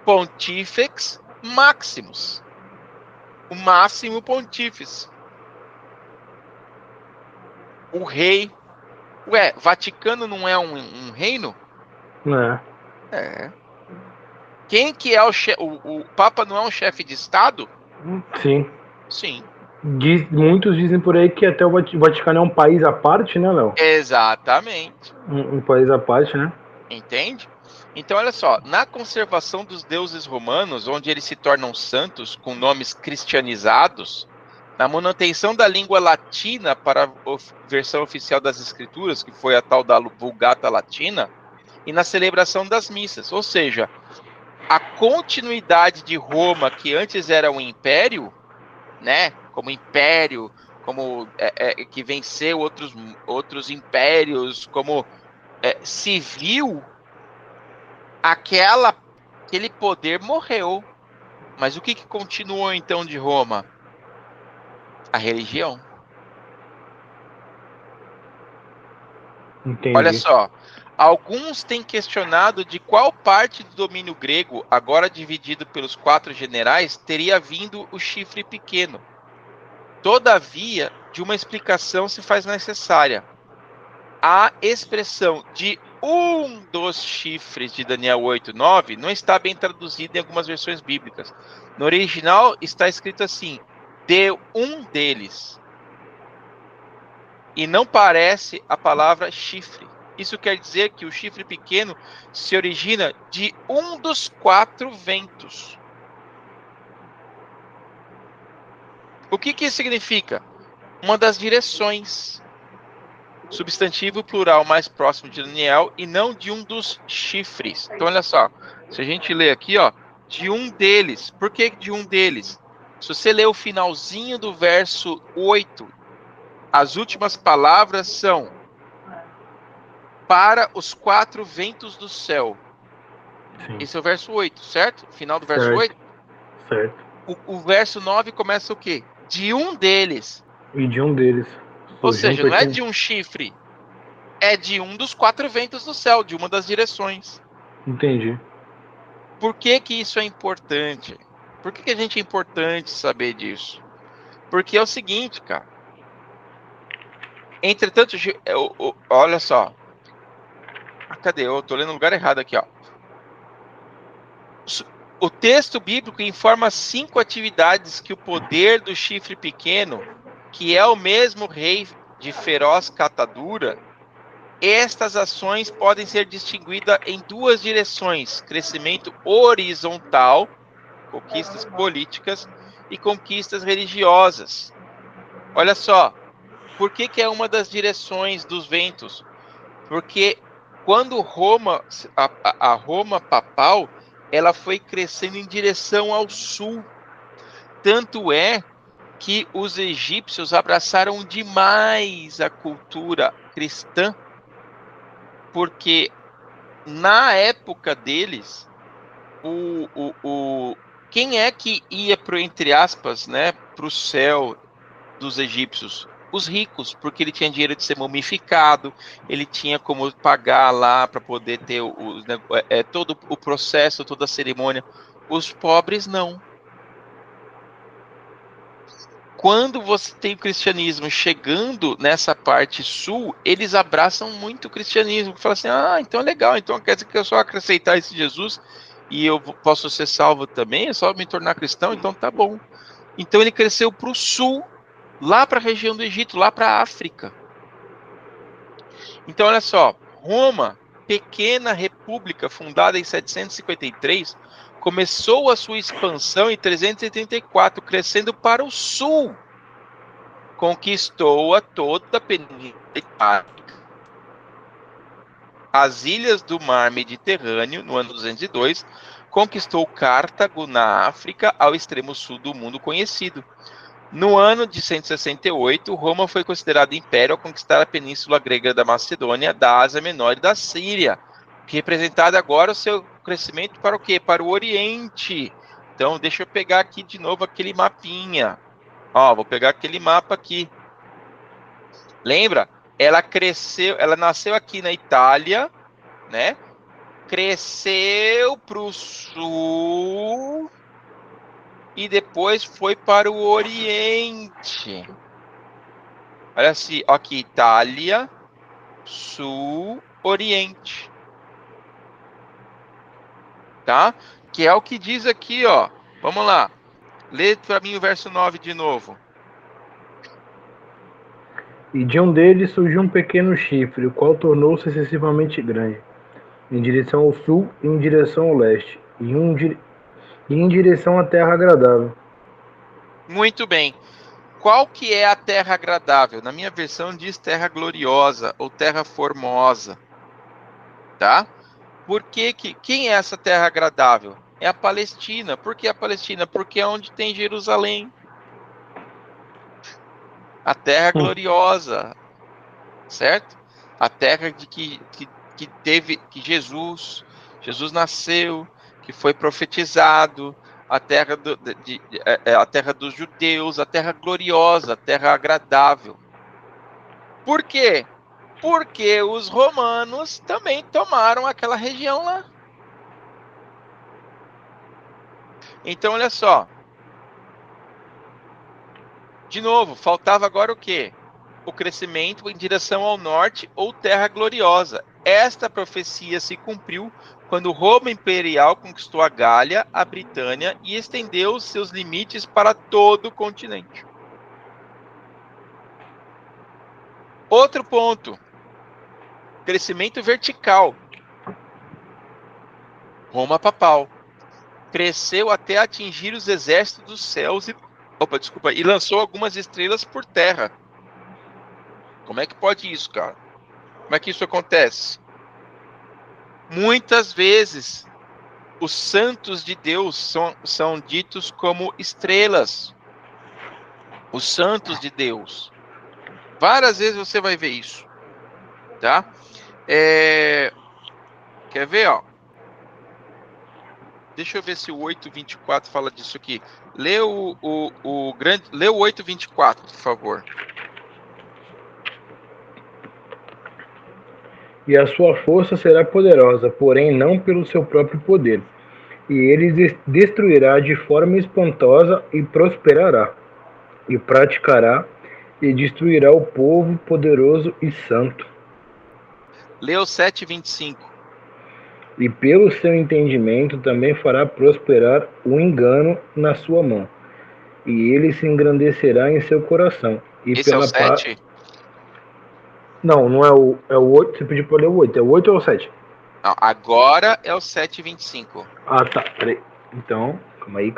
Pontifex Maximus, o máximo pontífice, o rei. Ué, Vaticano não é um reino? É. É. Quem que é o Papa não é um chefe de Estado? Sim. Sim. Muitos dizem por aí que até o Vaticano é um país à parte, né, Léo? Exatamente. Um país à parte, né? Entende? Então, olha só, na conservação dos deuses romanos, onde eles se tornam santos com nomes cristianizados, na manutenção da língua latina para a versão oficial das escrituras, que foi a tal da Vulgata Latina, e na celebração das missas, ou seja, a continuidade de Roma, que antes era um império, né, como império, como que venceu outros impérios, como civil, aquele poder morreu. Mas o que continuou então de Roma? A religião. Olha Entendi. só, alguns têm questionado de qual parte do domínio grego, agora dividido pelos 4 generais, teria vindo o chifre pequeno. Todavia, de uma explicação se faz necessária. A expressão de um dos chifres de Daniel 8:9 não está bem traduzida em algumas versões bíblicas. No original está escrito assim: de um deles. E não parece a palavra chifre. Isso quer dizer que o chifre pequeno se origina de um dos 4 ventos. O que isso significa? Uma das direções. Substantivo plural mais próximo de Daniel e não de um dos chifres. Então, olha só. Se a gente ler aqui, ó, de um deles. Por que de um deles? Se você ler o finalzinho do verso 8, as últimas palavras são para os 4 ventos do céu. Sim. Esse é o verso 8, certo? Final do verso Certo. 8. Certo. O verso 9 começa o quê? De um deles. E de um deles. Ou Surgiu um seja, não é pequeno. de um chifre. É de um dos 4 ventos do céu, de uma das direções. Entendi. Por que que isso é importante? Por que a gente é importante saber disso? Porque é o seguinte, cara. Entretanto, olha só. Cadê? Eu tô lendo no lugar errado aqui, ó. O texto bíblico informa 5 atividades que o poder do chifre pequeno, que é o mesmo rei de feroz catadura, estas ações podem ser distinguidas em 2 direções: crescimento horizontal, conquistas políticas, e conquistas religiosas. Olha só, por que é uma das direções dos ventos? Porque quando Roma, a Roma papal, ela foi crescendo em direção ao sul. Tanto é que os egípcios abraçaram demais a cultura cristã, porque na época deles, quem é que ia pro, entre aspas, né, para o céu dos egípcios? Os ricos, porque ele tinha dinheiro de ser mumificado, ele tinha como pagar lá para poder ter todo o processo, toda a cerimônia. Os pobres não. Quando você tem o cristianismo chegando nessa parte sul, eles abraçam muito o cristianismo. Falam assim, então é legal, então quer dizer que eu só aceitar esse Jesus e eu posso ser salvo também, é só me tornar cristão, então tá bom. Então ele cresceu para o sul, lá para a região do Egito, lá para a África. Então olha só, Roma, pequena república fundada em 753, começou a sua expansão em 384, crescendo para o sul. Conquistou a toda a Península Itálica, as ilhas do Mar Mediterrâneo, no ano 202, conquistou Cartago, na África, ao extremo sul do mundo conhecido. No ano de 168, Roma foi considerada império ao conquistar a península grega da Macedônia, da Ásia Menor e da Síria, que representado agora o seu crescimento para o quê? Para o Oriente. Então, deixa eu pegar aqui de novo aquele mapinha. Vou pegar aquele mapa aqui. Lembra? Ela cresceu, ela nasceu aqui na Itália, né? Cresceu para o sul e depois foi para o Oriente. Olha assim, aqui, Itália, Sul, Oriente. Tá? Que é o que diz aqui, ó. Vamos lá. Lê para mim o verso 9 de novo. E de um deles surgiu um pequeno chifre, o qual tornou-se excessivamente grande, em direção ao sul e em direção ao leste, e em direção à terra agradável. Muito bem. Qual que é a terra agradável? Na minha versão diz terra gloriosa ou terra formosa. Tá? Quem é essa terra agradável? É a Palestina. Por que a Palestina? Porque é onde tem Jerusalém. A terra gloriosa, certo? A terra de que teve, que Jesus nasceu, que foi profetizado, a terra, a terra dos judeus, a terra gloriosa, a terra agradável. Por quê? Porque os romanos também tomaram aquela região lá. Então, olha só. De novo, faltava agora o quê? O crescimento em direção ao norte ou terra gloriosa. Esta profecia se cumpriu quando Roma Imperial conquistou a Gália, a Britânia e estendeu seus limites para todo o continente. Outro ponto. Crescimento vertical. Roma Papal. Cresceu até atingir os exércitos dos céus e lançou algumas estrelas por terra. Como é que pode isso, cara? Como é que isso acontece? Muitas vezes, os santos de Deus são ditos como estrelas. Os santos de Deus. Várias vezes você vai ver isso. Tá? Quer ver, ó? Deixa eu ver se o 8:24 fala disso aqui. Lê o 8:24, por favor. E a sua força será poderosa, porém não pelo seu próprio poder. E ele destruirá de forma espantosa e prosperará, e praticará e destruirá o povo poderoso e santo. Lê o 7:25. E pelo seu entendimento também fará prosperar o engano na sua mão, e ele se engrandecerá em seu coração. E Esse é o pela paz. 7? Não, não é o 8. Você pediu para ler o 8. É o 8 ou é o 7? Não, agora é o 7:25. Ah, tá. Peraí. Então, calma aí.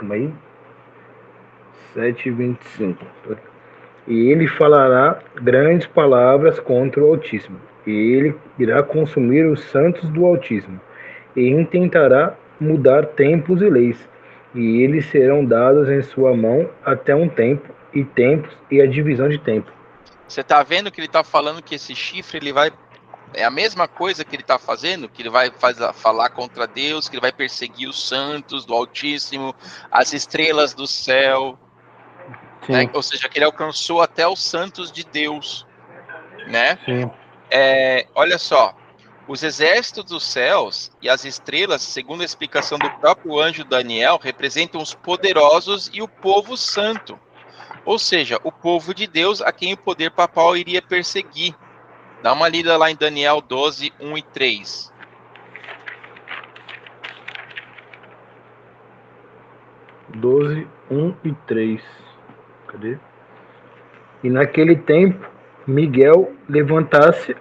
7:25. E ele falará grandes palavras contra o Altíssimo. E ele irá consumir os santos do Altíssimo. E intentará mudar tempos e leis. E eles serão dados em sua mão até um tempo, e tempos, e a divisão de tempo. Você tá vendo que ele tá falando que esse chifre, ele vai... É a mesma coisa que ele tá fazendo, que ele vai falar contra Deus, que ele vai perseguir os santos do Altíssimo, as estrelas do céu, né? Sim, Ou seja, que ele alcançou até os santos de Deus, né? sim. Olha só, os exércitos dos céus e as estrelas, segundo a explicação do próprio anjo Daniel, representam os poderosos e o povo santo. Ou seja, o povo de Deus a quem o poder papal iria perseguir. Dá uma lida lá em Daniel 12, 1 e 3. 12, 1 e 3. Cadê? E naquele tempo, Miguel levantasse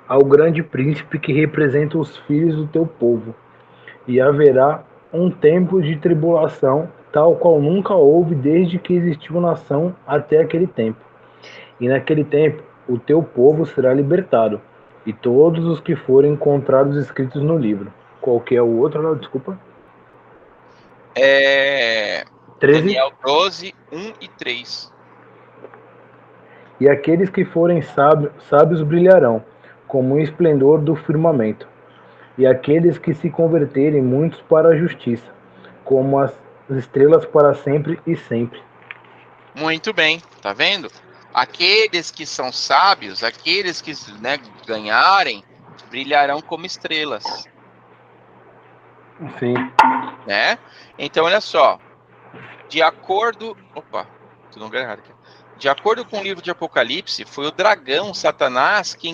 ao grande príncipe que representa os filhos do teu povo. E haverá um tempo de tribulação, tal qual nunca houve desde que existiu nação até aquele tempo. E naquele tempo, o teu povo será libertado, e todos os que forem encontrados escritos no livro. Qual que é o outro? Não, desculpa. 13. Daniel 12, 1 e 3. E aqueles que forem sábios brilharão, como o esplendor do firmamento. E aqueles que se converterem, muitos para a justiça, como as estrelas para sempre e sempre. Muito bem, tá vendo? Aqueles que são sábios, aqueles que, né, ganharem, brilharão como estrelas, Sim. né? Então, olha só, de acordo... Opa, tô no lugar errado aqui. De acordo com o livro de Apocalipse, foi o dragão, Satanás, que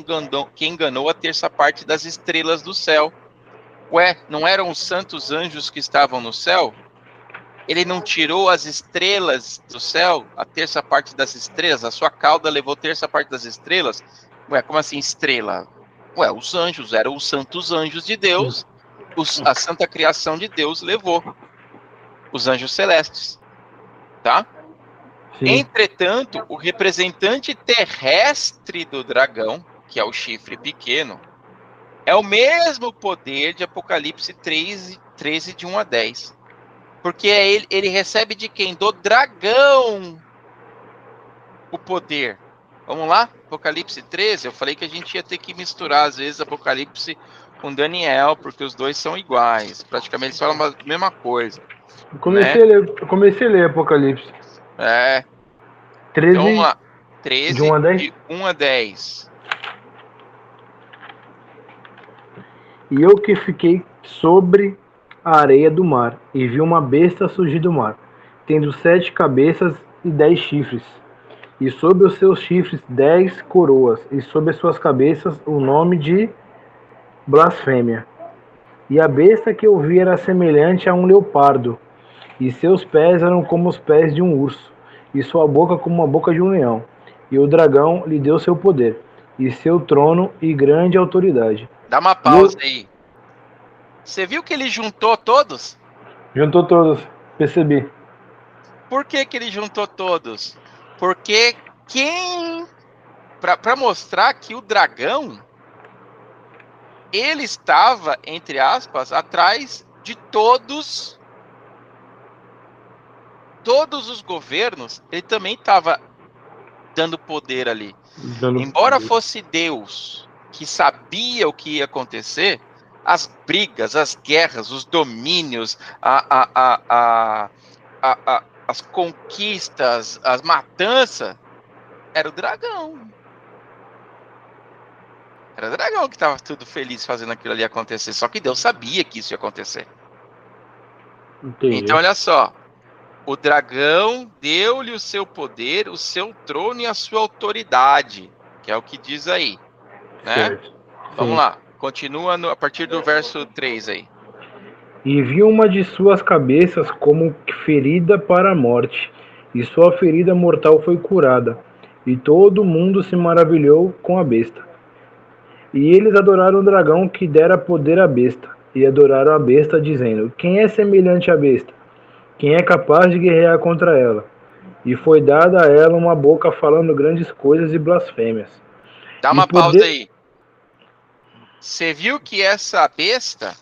enganou a terça parte das estrelas do céu. Ué, não eram os santos anjos que estavam no céu? Ele não tirou as estrelas do céu, a terça parte das estrelas, a sua cauda levou a terça parte das estrelas? Ué, como assim estrela? Ué, os anjos, eram os santos anjos de Deus, a santa criação de Deus levou, os anjos celestes, tá? Sim. Entretanto, o representante terrestre do dragão, que é o chifre pequeno, é o mesmo poder de Apocalipse 13, de 1 a 10. Porque ele recebe de quem? Do dragão o poder. Vamos lá? Apocalipse 13. Eu falei que a gente ia ter que misturar, às vezes, Apocalipse com Daniel, porque os dois são iguais. Praticamente eles falam a mesma coisa. Comecei a ler Apocalipse. 13, Então vamos lá. de 13, 1 a 10. de 1 a 10. E eu que fiquei sobre a areia do mar, e vi uma besta surgir do mar, tendo 7 cabeças e 10 chifres, e sobre os seus chifres 10 coroas, e sobre as suas cabeças o nome de blasfêmia. E a besta que eu vi era semelhante a um leopardo, e seus pés eram como os pés de um urso, e sua boca como a boca de um leão. E o dragão lhe deu seu poder, e seu trono e grande autoridade. Dá uma pausa aí. Você viu que ele juntou todos? Juntou todos, percebi. Por que ele juntou todos? Porque para mostrar que o dragão, ele estava, entre aspas, atrás de todos os governos, ele também estava dando poder ali. Embora fosse Deus que sabia o que ia acontecer, as brigas, as guerras, os domínios, as conquistas, as matanças, era o dragão. Era o dragão que estava tudo feliz fazendo aquilo ali acontecer. Só que Deus sabia que isso ia acontecer. Entendi. Então, olha só. O dragão deu-lhe o seu poder, o seu trono e a sua autoridade. Que é o que diz aí. Né? Certo. Vamos Sim. lá. Continua a partir do verso 3 aí. E viu uma de suas cabeças como ferida para a morte, e sua ferida mortal foi curada. E todo mundo se maravilhou com a besta. E eles adoraram o dragão que dera poder à besta, e adoraram a besta, dizendo: Quem é semelhante à besta? Quem é capaz de guerrear contra ela? E foi dada a ela uma boca falando grandes coisas e blasfêmias. Dá E uma pausa poder. aí. Você viu que essa besta,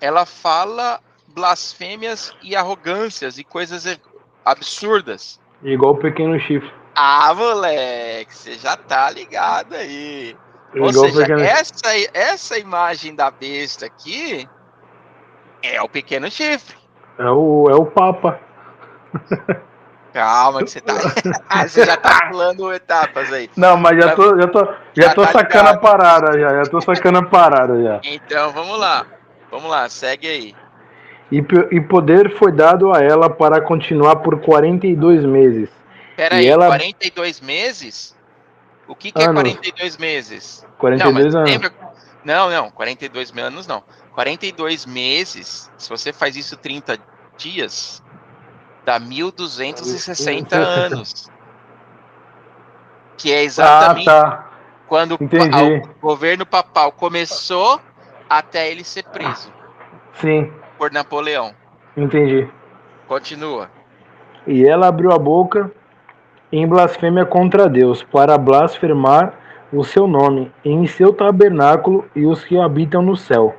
ela fala blasfêmias e arrogâncias e coisas absurdas. Igual o pequeno chifre. Ah, moleque, você já tá ligado aí. Ou Igual o seja, pequeno chifre. essa imagem da besta aqui é o pequeno chifre. É o Papa. Calma que você tá. Você já tá pulando etapas aí. Não, mas já tô tá sacando a ligado. parada já. Já tô sacando a parada já. Então, vamos lá. Vamos lá, segue aí. E poder foi dado a ela para continuar por 42 meses. Pera E aí, ela. 42 meses? O que é Anos. 42 meses? Não, mas 42 anos. lembra? Não, 42 anos não. 42 meses, se você faz isso 30 dias, dá 1260 anos. Que é Ah, exatamente tá. quando Entendi. o governo papal começou até ele ser preso Sim, por Napoleão. entendi. Continua. E ela abriu a boca em blasfêmia contra Deus, para blasfemar o seu nome, em seu tabernáculo e os que habitam no céu.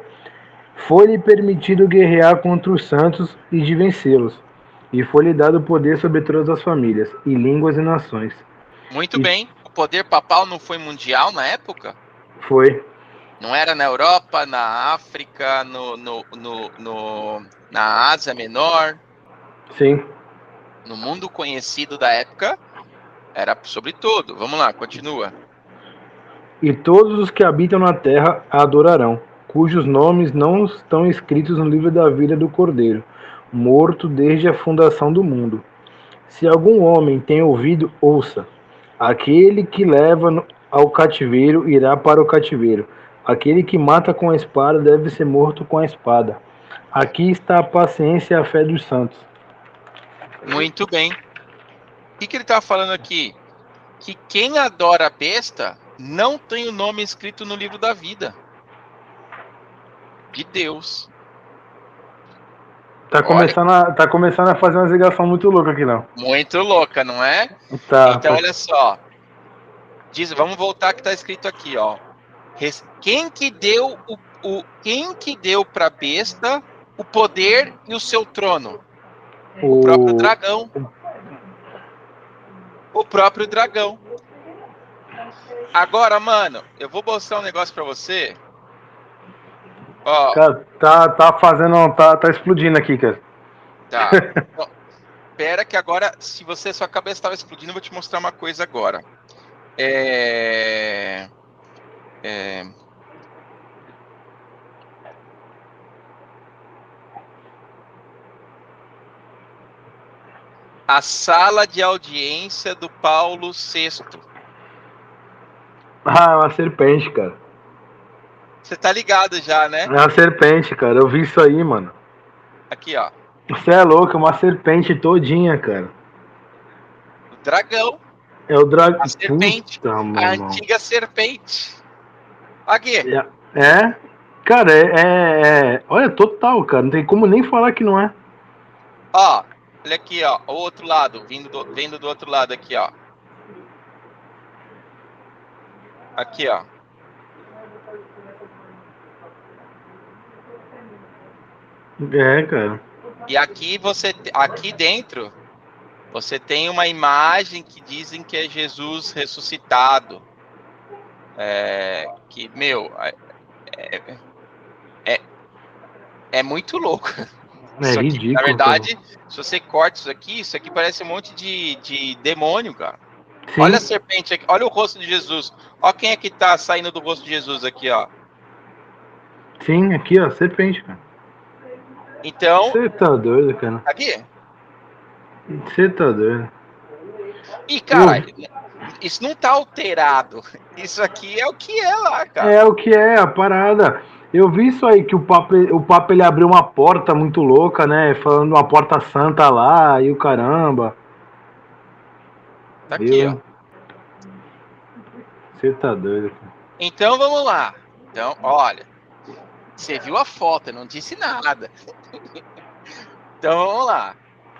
Foi-lhe permitido guerrear contra os santos e de vencê-los. E foi-lhe dado poder sobre todas as famílias, e línguas e nações. Muito E bem. O poder papal não foi mundial na época? foi. Não era na Europa, na África, na Ásia Menor, Sim. no mundo conhecido da época, era sobre tudo. Vamos lá, continua. E todos os que habitam na terra a adorarão, cujos nomes não estão escritos no livro da vida do Cordeiro, morto desde a fundação do mundo. Se algum homem tem ouvido, ouça. Aquele que leva ao cativeiro irá para o cativeiro. Aquele que mata com a espada deve ser morto com a espada. Aqui está a paciência e a fé dos santos. Muito bem. O que ele está falando aqui? Que quem adora a besta não tem o nome escrito no livro da vida de Deus. Tá Olha, começando a fazer uma ligação muito louca aqui, não. muito louca, não é? Tá. Então, olha só. Vamos voltar que está escrito aqui, ó. Quem que deu para a besta o poder e o seu trono? O próprio dragão. O próprio dragão. Agora, mano, eu vou mostrar um negócio para você. Ó. Cara, tá explodindo aqui, cara. Tá. Então, espera que agora, se sua cabeça estava explodindo, eu vou te mostrar uma coisa agora. A sala de audiência do Paulo VI. Ah, é uma serpente, cara. Você tá ligado já, né? É uma serpente, cara. Eu vi isso aí, mano. Aqui, ó. Você é louco, é uma serpente todinha, cara. O dragão. É o dragão. A serpente. Puta, A antiga serpente. Aqui. É? Cara, olha, total, cara. Não tem como nem falar que não é. Ó, olha aqui, ó. O outro lado. Vindo do outro lado aqui, ó. Aqui, ó. É, cara. E aqui aqui dentro, você tem uma imagem que dizem que é Jesus ressuscitado. Que, meu, é muito louco. É Isso aqui, ridículo. na verdade, cara. Se você corta isso aqui parece um monte de demônio, cara. Sim. Olha a serpente aqui, olha o rosto de Jesus. Olha quem é que tá saindo do rosto de Jesus aqui, ó. Sim, aqui, ó, serpente, cara. Então. Você tá doido, cara. Aqui? Você tá doido. E, cara, Isso não tá alterado. Isso aqui é o que é lá, cara. É o que é a parada. Eu vi isso aí, que o Papa ele abriu uma porta muito louca, né? Falando uma porta santa lá e o caramba. Tá aqui, ó. Eu. Você tá doido. Então vamos lá. Então, olha, você viu a foto, eu não disse nada. Então vamos lá.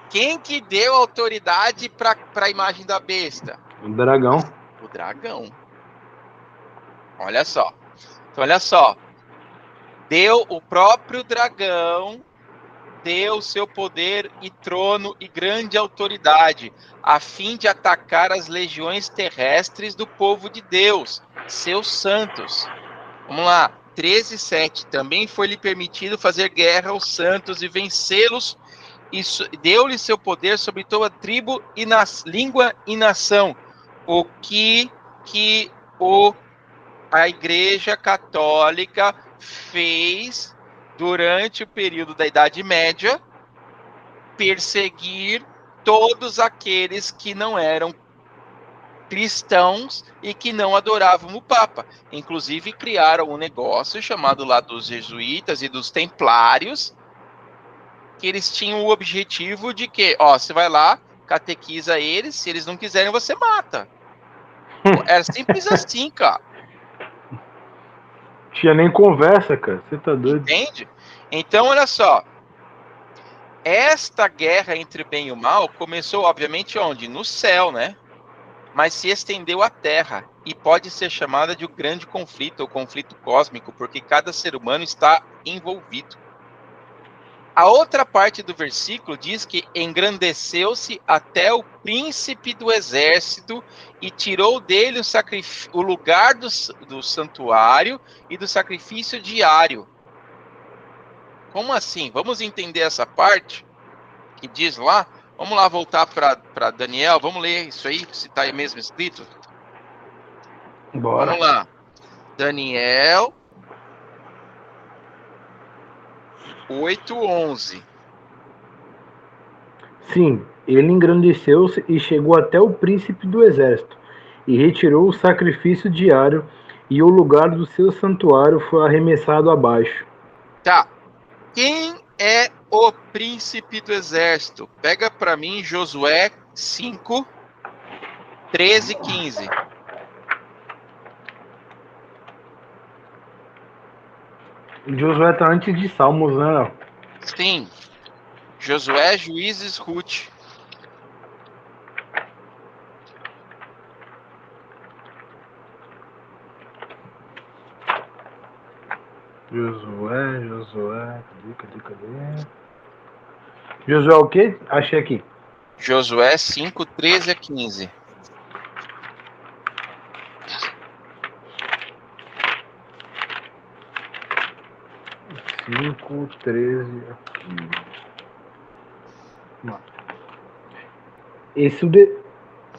Quem que deu autoridade para a imagem da besta? O dragão. O dragão. Olha só. Então, olha só. Deu o próprio dragão, deu seu poder e trono e grande autoridade, a fim de atacar as legiões terrestres do povo de Deus, seus santos. Vamos lá. 13:7. Também foi-lhe permitido fazer guerra aos santos e vencê-los, e deu-lhe seu poder sobre toda tribo e língua e nação. O que a Igreja Católica fez durante o período da Idade Média, perseguir todos aqueles que não eram cristãos e que não adoravam o Papa. Inclusive criaram um negócio chamado lá dos jesuítas e dos templários, que eles tinham o objetivo de que, ó, você vai lá, catequiza eles, se eles não quiserem, você mata. Era simples assim, cara. Tinha nem conversa, cara. Você tá doido. Entende? Então, olha só. Esta guerra entre o bem e o mal começou, obviamente, onde? No céu, né? Mas se estendeu à Terra e pode ser chamada de um grande conflito ou conflito cósmico, porque cada ser humano está envolvido. A outra parte do versículo diz que engrandeceu-se até o príncipe do exército e tirou dele o lugar do santuário e do sacrifício diário. Como assim? Vamos entender essa parte que diz lá. Vamos lá voltar para Daniel. Vamos ler isso aí, se está aí mesmo escrito. Bora. Vamos lá. Daniel 8:11. Sim, ele engrandeceu-se e chegou até o príncipe do exército, e retirou o sacrifício diário, e o lugar do seu santuário foi arremessado abaixo. Tá. Quem é o príncipe do exército? Pega para mim Josué 5, 13 e 15. Josué tá antes de Salmos, né, Léo? Sim. Josué, Juízes, Ruth. Josué, cadê? Josué o quê? Achei aqui. Josué 5, 13 a 15. Cinco, 13 aqui.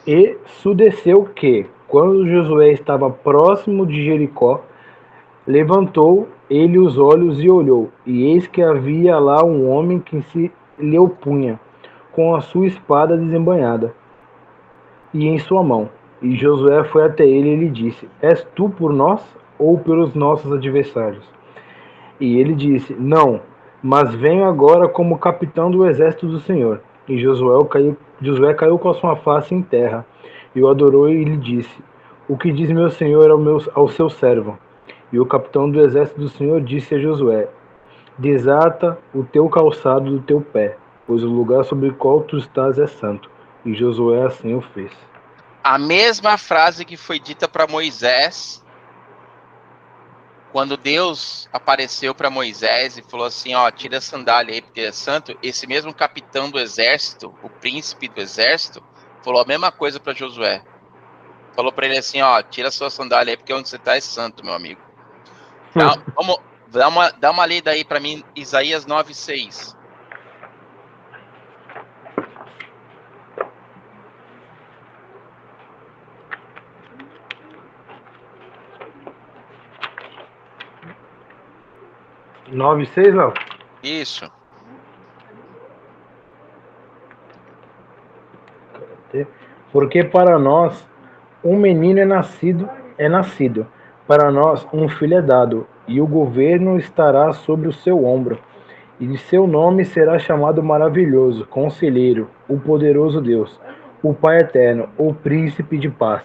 E sucedeu que, quando Josué estava próximo de Jericó, levantou ele os olhos e olhou, e eis que havia lá um homem que se lhe opunha, com a sua espada desembainhada, e em sua mão. E Josué foi até ele e lhe disse: És tu por nós ou pelos nossos adversários? E ele disse: Não, mas venho agora como capitão do exército do Senhor. E Josué caiu com a sua face em terra, e o adorou e lhe disse: O que diz meu senhor ao seu servo? E o capitão do exército do Senhor disse a Josué: Desata o teu calçado do teu pé, pois o lugar sobre o qual tu estás é santo. E Josué assim o fez. A mesma frase que foi dita para Moisés, quando Deus apareceu para Moisés e falou assim, ó, tira a sandália aí porque é santo, esse mesmo capitão do exército, o príncipe do exército, falou a mesma coisa para Josué. Falou para ele assim, ó, tira a sua sandália aí porque onde você está é santo, meu amigo. Dá uma lida aí para mim, Isaías 9:6. Nove seis, Léo? Isso. Porque para nós Um menino é nascido. Para nós um filho é dado, e o governo estará sobre o seu ombro. E de seu nome será chamado Maravilhoso, Conselheiro, o Poderoso Deus, o Pai Eterno, o Príncipe de Paz.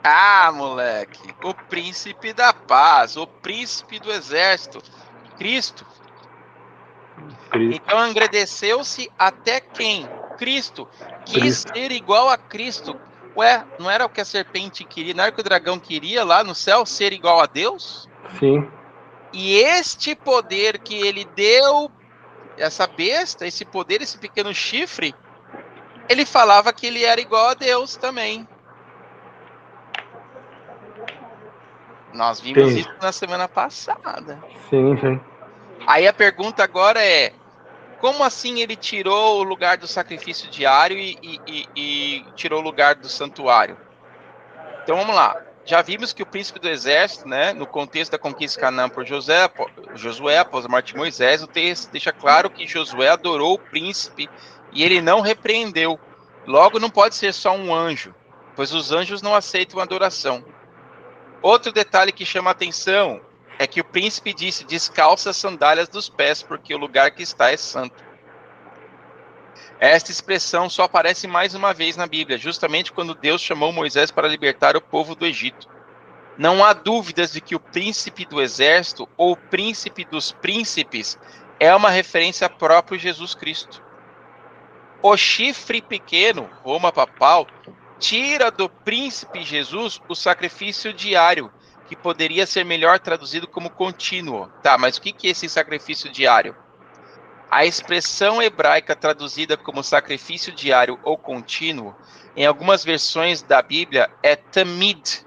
Ah, moleque, o príncipe da paz, o príncipe do exército, Cristo. Cristo. Então agradeceu-se até quem? Cristo. Quis Cristo. ser igual a Cristo. Ué, não era o que a serpente queria, não era o que o dragão queria lá no céu, ser igual a Deus? Sim. E este poder que ele deu, essa besta, esse poder, esse pequeno chifre, ele falava que ele era igual a Deus também. Nós vimos Sim. isso na semana passada. Sim, sim. Aí a pergunta agora é: como assim ele tirou o lugar do sacrifício diário e tirou o lugar do santuário? Então vamos lá. Já vimos que o príncipe do exército, né, no contexto da conquista de Canaã por Josué, após a morte de Moisés, o texto deixa claro que Josué adorou o príncipe e ele não repreendeu. Logo, não pode ser só um anjo, pois os anjos não aceitam adoração. Outro detalhe que chama a atenção é que o príncipe disse: descalça as sandálias dos pés, porque o lugar que está é santo. Esta expressão só aparece mais uma vez na Bíblia, justamente quando Deus chamou Moisés para libertar o povo do Egito. Não há dúvidas de que o príncipe do exército, ou príncipe dos príncipes, é uma referência a próprio Jesus Cristo. O chifre pequeno, Roma papal, tira do príncipe Jesus o sacrifício diário, que poderia ser melhor traduzido como contínuo. Tá, mas o que é esse sacrifício diário? A expressão hebraica traduzida como sacrifício diário ou contínuo, em algumas versões da Bíblia, é tamid,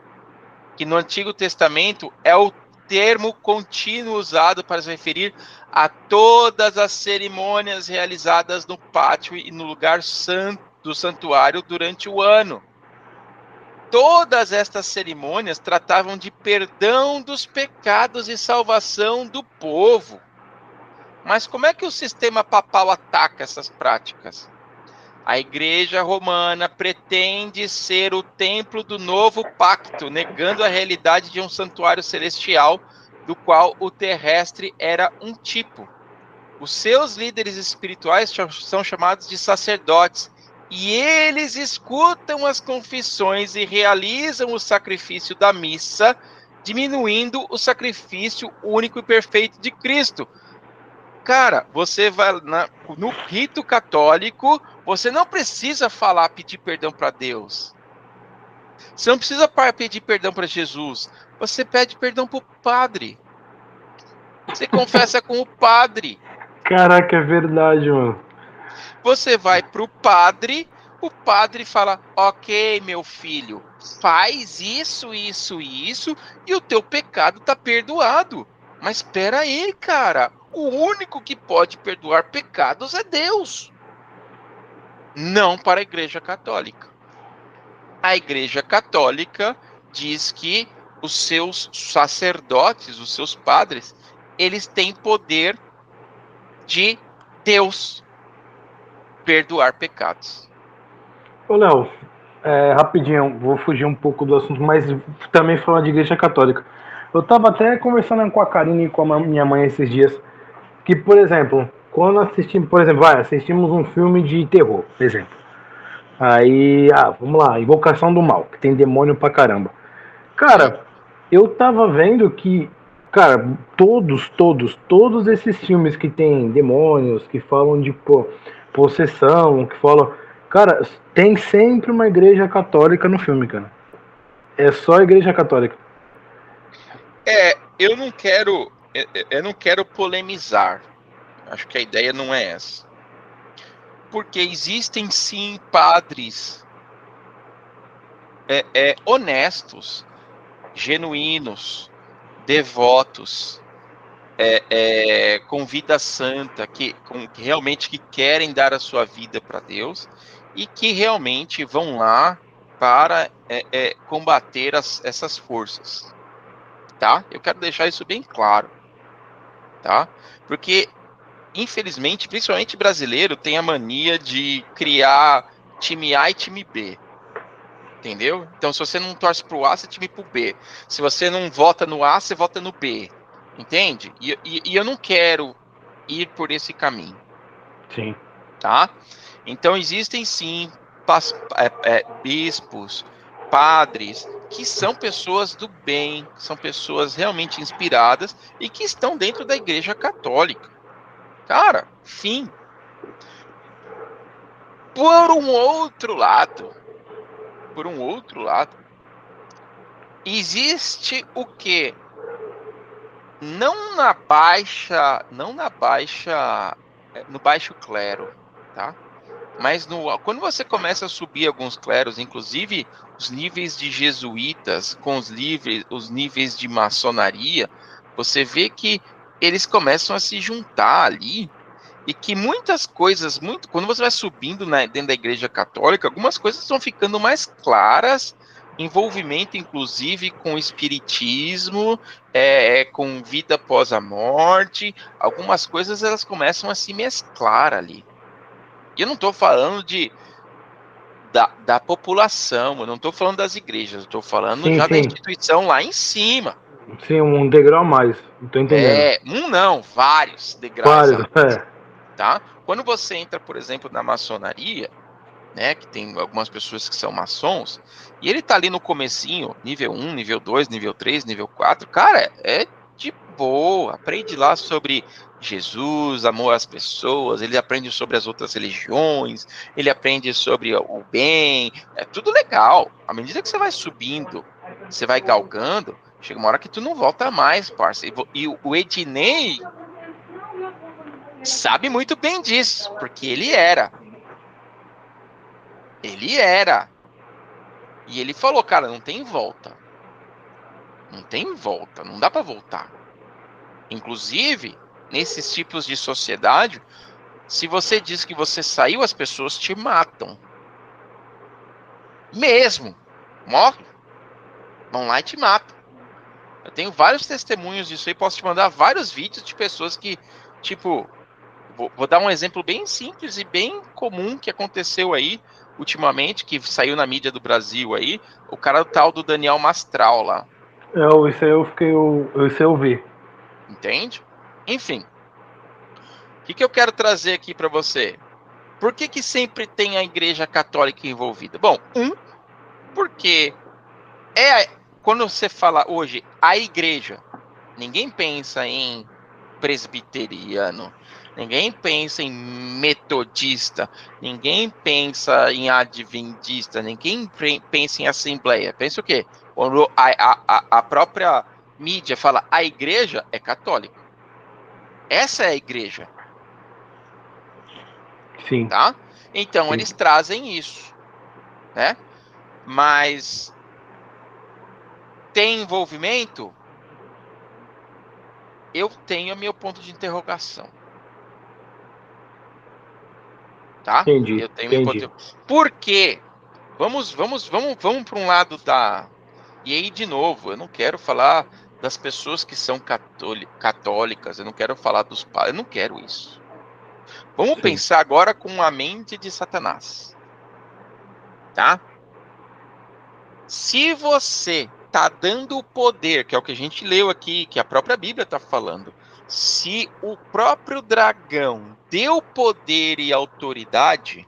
que no Antigo Testamento é o termo contínuo usado para se referir a todas as cerimônias realizadas no pátio e no lugar santo do santuário durante o ano. Todas estas cerimônias tratavam de perdão dos pecados e salvação do povo. Mas como é que o sistema papal ataca essas práticas? A Igreja Romana pretende ser o templo do novo pacto, negando a realidade de um santuário celestial, do qual o terrestre era um tipo. Os seus líderes espirituais são chamados de sacerdotes, e eles escutam as confissões e realizam o sacrifício da missa, diminuindo o sacrifício único e perfeito de Cristo. Cara, você vai no rito católico, você não precisa pedir perdão para Deus. Você não precisa pedir perdão para Jesus. Você pede perdão para o padre. Você confessa com o padre. Caraca, é verdade, mano. Você vai para o padre fala: ok, meu filho, faz isso, isso e isso, e o teu pecado está perdoado. Mas espera aí, cara. O único que pode perdoar pecados é Deus. Não para a Igreja Católica. A Igreja Católica diz que os seus sacerdotes, os seus padres, eles têm poder de Deus perdoar pecados. Ô, Léo, rapidinho, vou fugir um pouco do assunto, mas também falar de igreja católica. Eu tava até conversando com a Karine e com a minha mãe esses dias, que, por exemplo, quando assistimos, assistimos um filme de terror, por exemplo. Aí, vamos lá, Invocação do Mal, que tem demônio pra caramba. Sim. Cara, eu tava vendo que, cara, todos esses filmes que tem demônios, que falam de possessão, que falam. Cara, tem sempre uma igreja católica no filme, cara. É só a igreja católica. Eu não quero polemizar. Acho que a ideia não é essa. Porque existem sim padres honestos, genuínos, devotos, com vida santa, que realmente que querem dar a sua vida para Deus e que realmente vão lá para combater essas forças, tá? Eu quero deixar isso bem claro, tá? Porque infelizmente, principalmente brasileiro, tem a mania de criar time A e time B. Entendeu? Então, se você não torce pro A, você time pro B. Se você não vota no A, você vota no B. Entende? E eu não quero ir por esse caminho. Sim. Tá? Então, existem sim bispos, padres, que são pessoas do bem, são pessoas realmente inspiradas e que estão dentro da Igreja Católica. Cara, fim. Por um outro lado, existe o quê? No baixo clero, tá? Mas quando você começa a subir alguns cleros, inclusive os níveis de jesuítas com os níveis de maçonaria, você vê que eles começam a se juntar ali e que muitas coisas, quando você vai subindo dentro da Igreja Católica, algumas coisas vão ficando mais claras, envolvimento inclusive com espiritismo, com vida após a morte, algumas coisas elas começam a se mesclar ali. E eu não estou falando da população, eu não estou falando das igrejas, eu estou falando Sim, já da sim. instituição lá em cima. Sim, um degrau a mais. Tô entendendo. Não, vários degraus a Válido, mais, é. tá? Quando você entra, por exemplo, na maçonaria, né, que tem algumas pessoas que são maçons, e ele tá ali no comecinho, nível 1, nível 2, nível 3, nível 4, cara, é de boa, aprende lá sobre Jesus, amor às pessoas, ele aprende sobre as outras religiões, ele aprende sobre o bem, é tudo legal. À medida que você vai subindo, você vai galgando, chega uma hora que tu não volta mais, parça. E o Ednei sabe muito bem disso, porque ele era. Ele era. E ele falou, cara, não tem volta. Não tem volta, não dá para voltar. Inclusive, nesses tipos de sociedade, se você diz que você saiu, as pessoas te matam. Mesmo. Morre. Vão lá e te matam. Eu tenho vários testemunhos disso aí, posso te mandar vários vídeos de pessoas que, tipo, vou dar um exemplo bem simples e bem comum que aconteceu aí ultimamente, que saiu na mídia do Brasil aí, o cara tal do Daniel Mastral lá. Isso aí isso aí eu vi. Entende? Enfim. O que eu quero trazer aqui para você? Por que sempre tem a Igreja Católica envolvida? Bom, porque quando você fala hoje a Igreja, ninguém pensa em presbiteriano, ninguém pensa em metodista, ninguém pensa em adventista, ninguém pensa em assembleia. Pensa o quê? Quando a própria mídia fala a Igreja é católica. Essa é a Igreja. Sim. Tá? Então, Sim. eles trazem isso, né? Mas tem envolvimento? Eu tenho meu ponto de interrogação, tá? Entendi, Eu tenho meu ponto entendi. de... Por quê? Vamos para um lado da... E aí, de novo, eu não quero falar das pessoas que são católicas, eu não quero falar dos padres, eu não quero isso. Vamos Sim. pensar agora com a mente de Satanás, tá? Se você está dando o poder, que é o que a gente leu aqui, que a própria Bíblia está falando, se o próprio dragão deu poder e autoridade,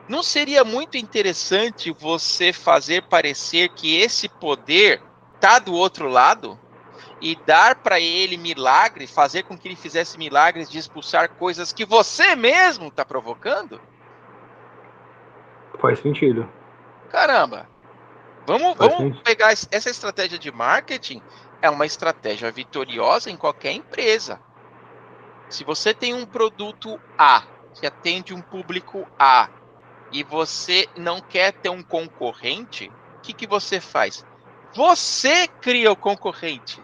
não seria muito interessante você fazer parecer que esse poder está do outro lado e dar para ele milagre, fazer com que ele fizesse milagres de expulsar coisas que você mesmo está provocando? Faz sentido. Caramba! Faz Vamos sentido. pegar essa estratégia de marketing, é uma estratégia vitoriosa em qualquer empresa. Se você tem um produto A, que atende um público A, e você não quer ter um concorrente, o que você faz? Você cria o concorrente.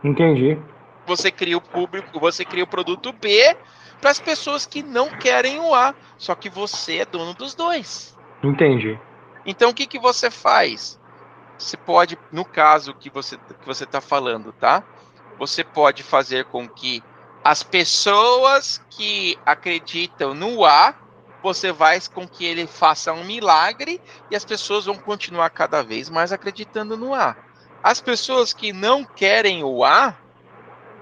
Entendi. Você cria o público, você cria o produto B para as pessoas que não querem o A, só que você é dono dos dois. Entendi. Então o que você faz? Você pode, no caso que você está falando, tá? Você pode fazer com que as pessoas que acreditam no A, você vai com que ele faça um milagre e as pessoas vão continuar cada vez mais acreditando no A. As pessoas que não querem o A,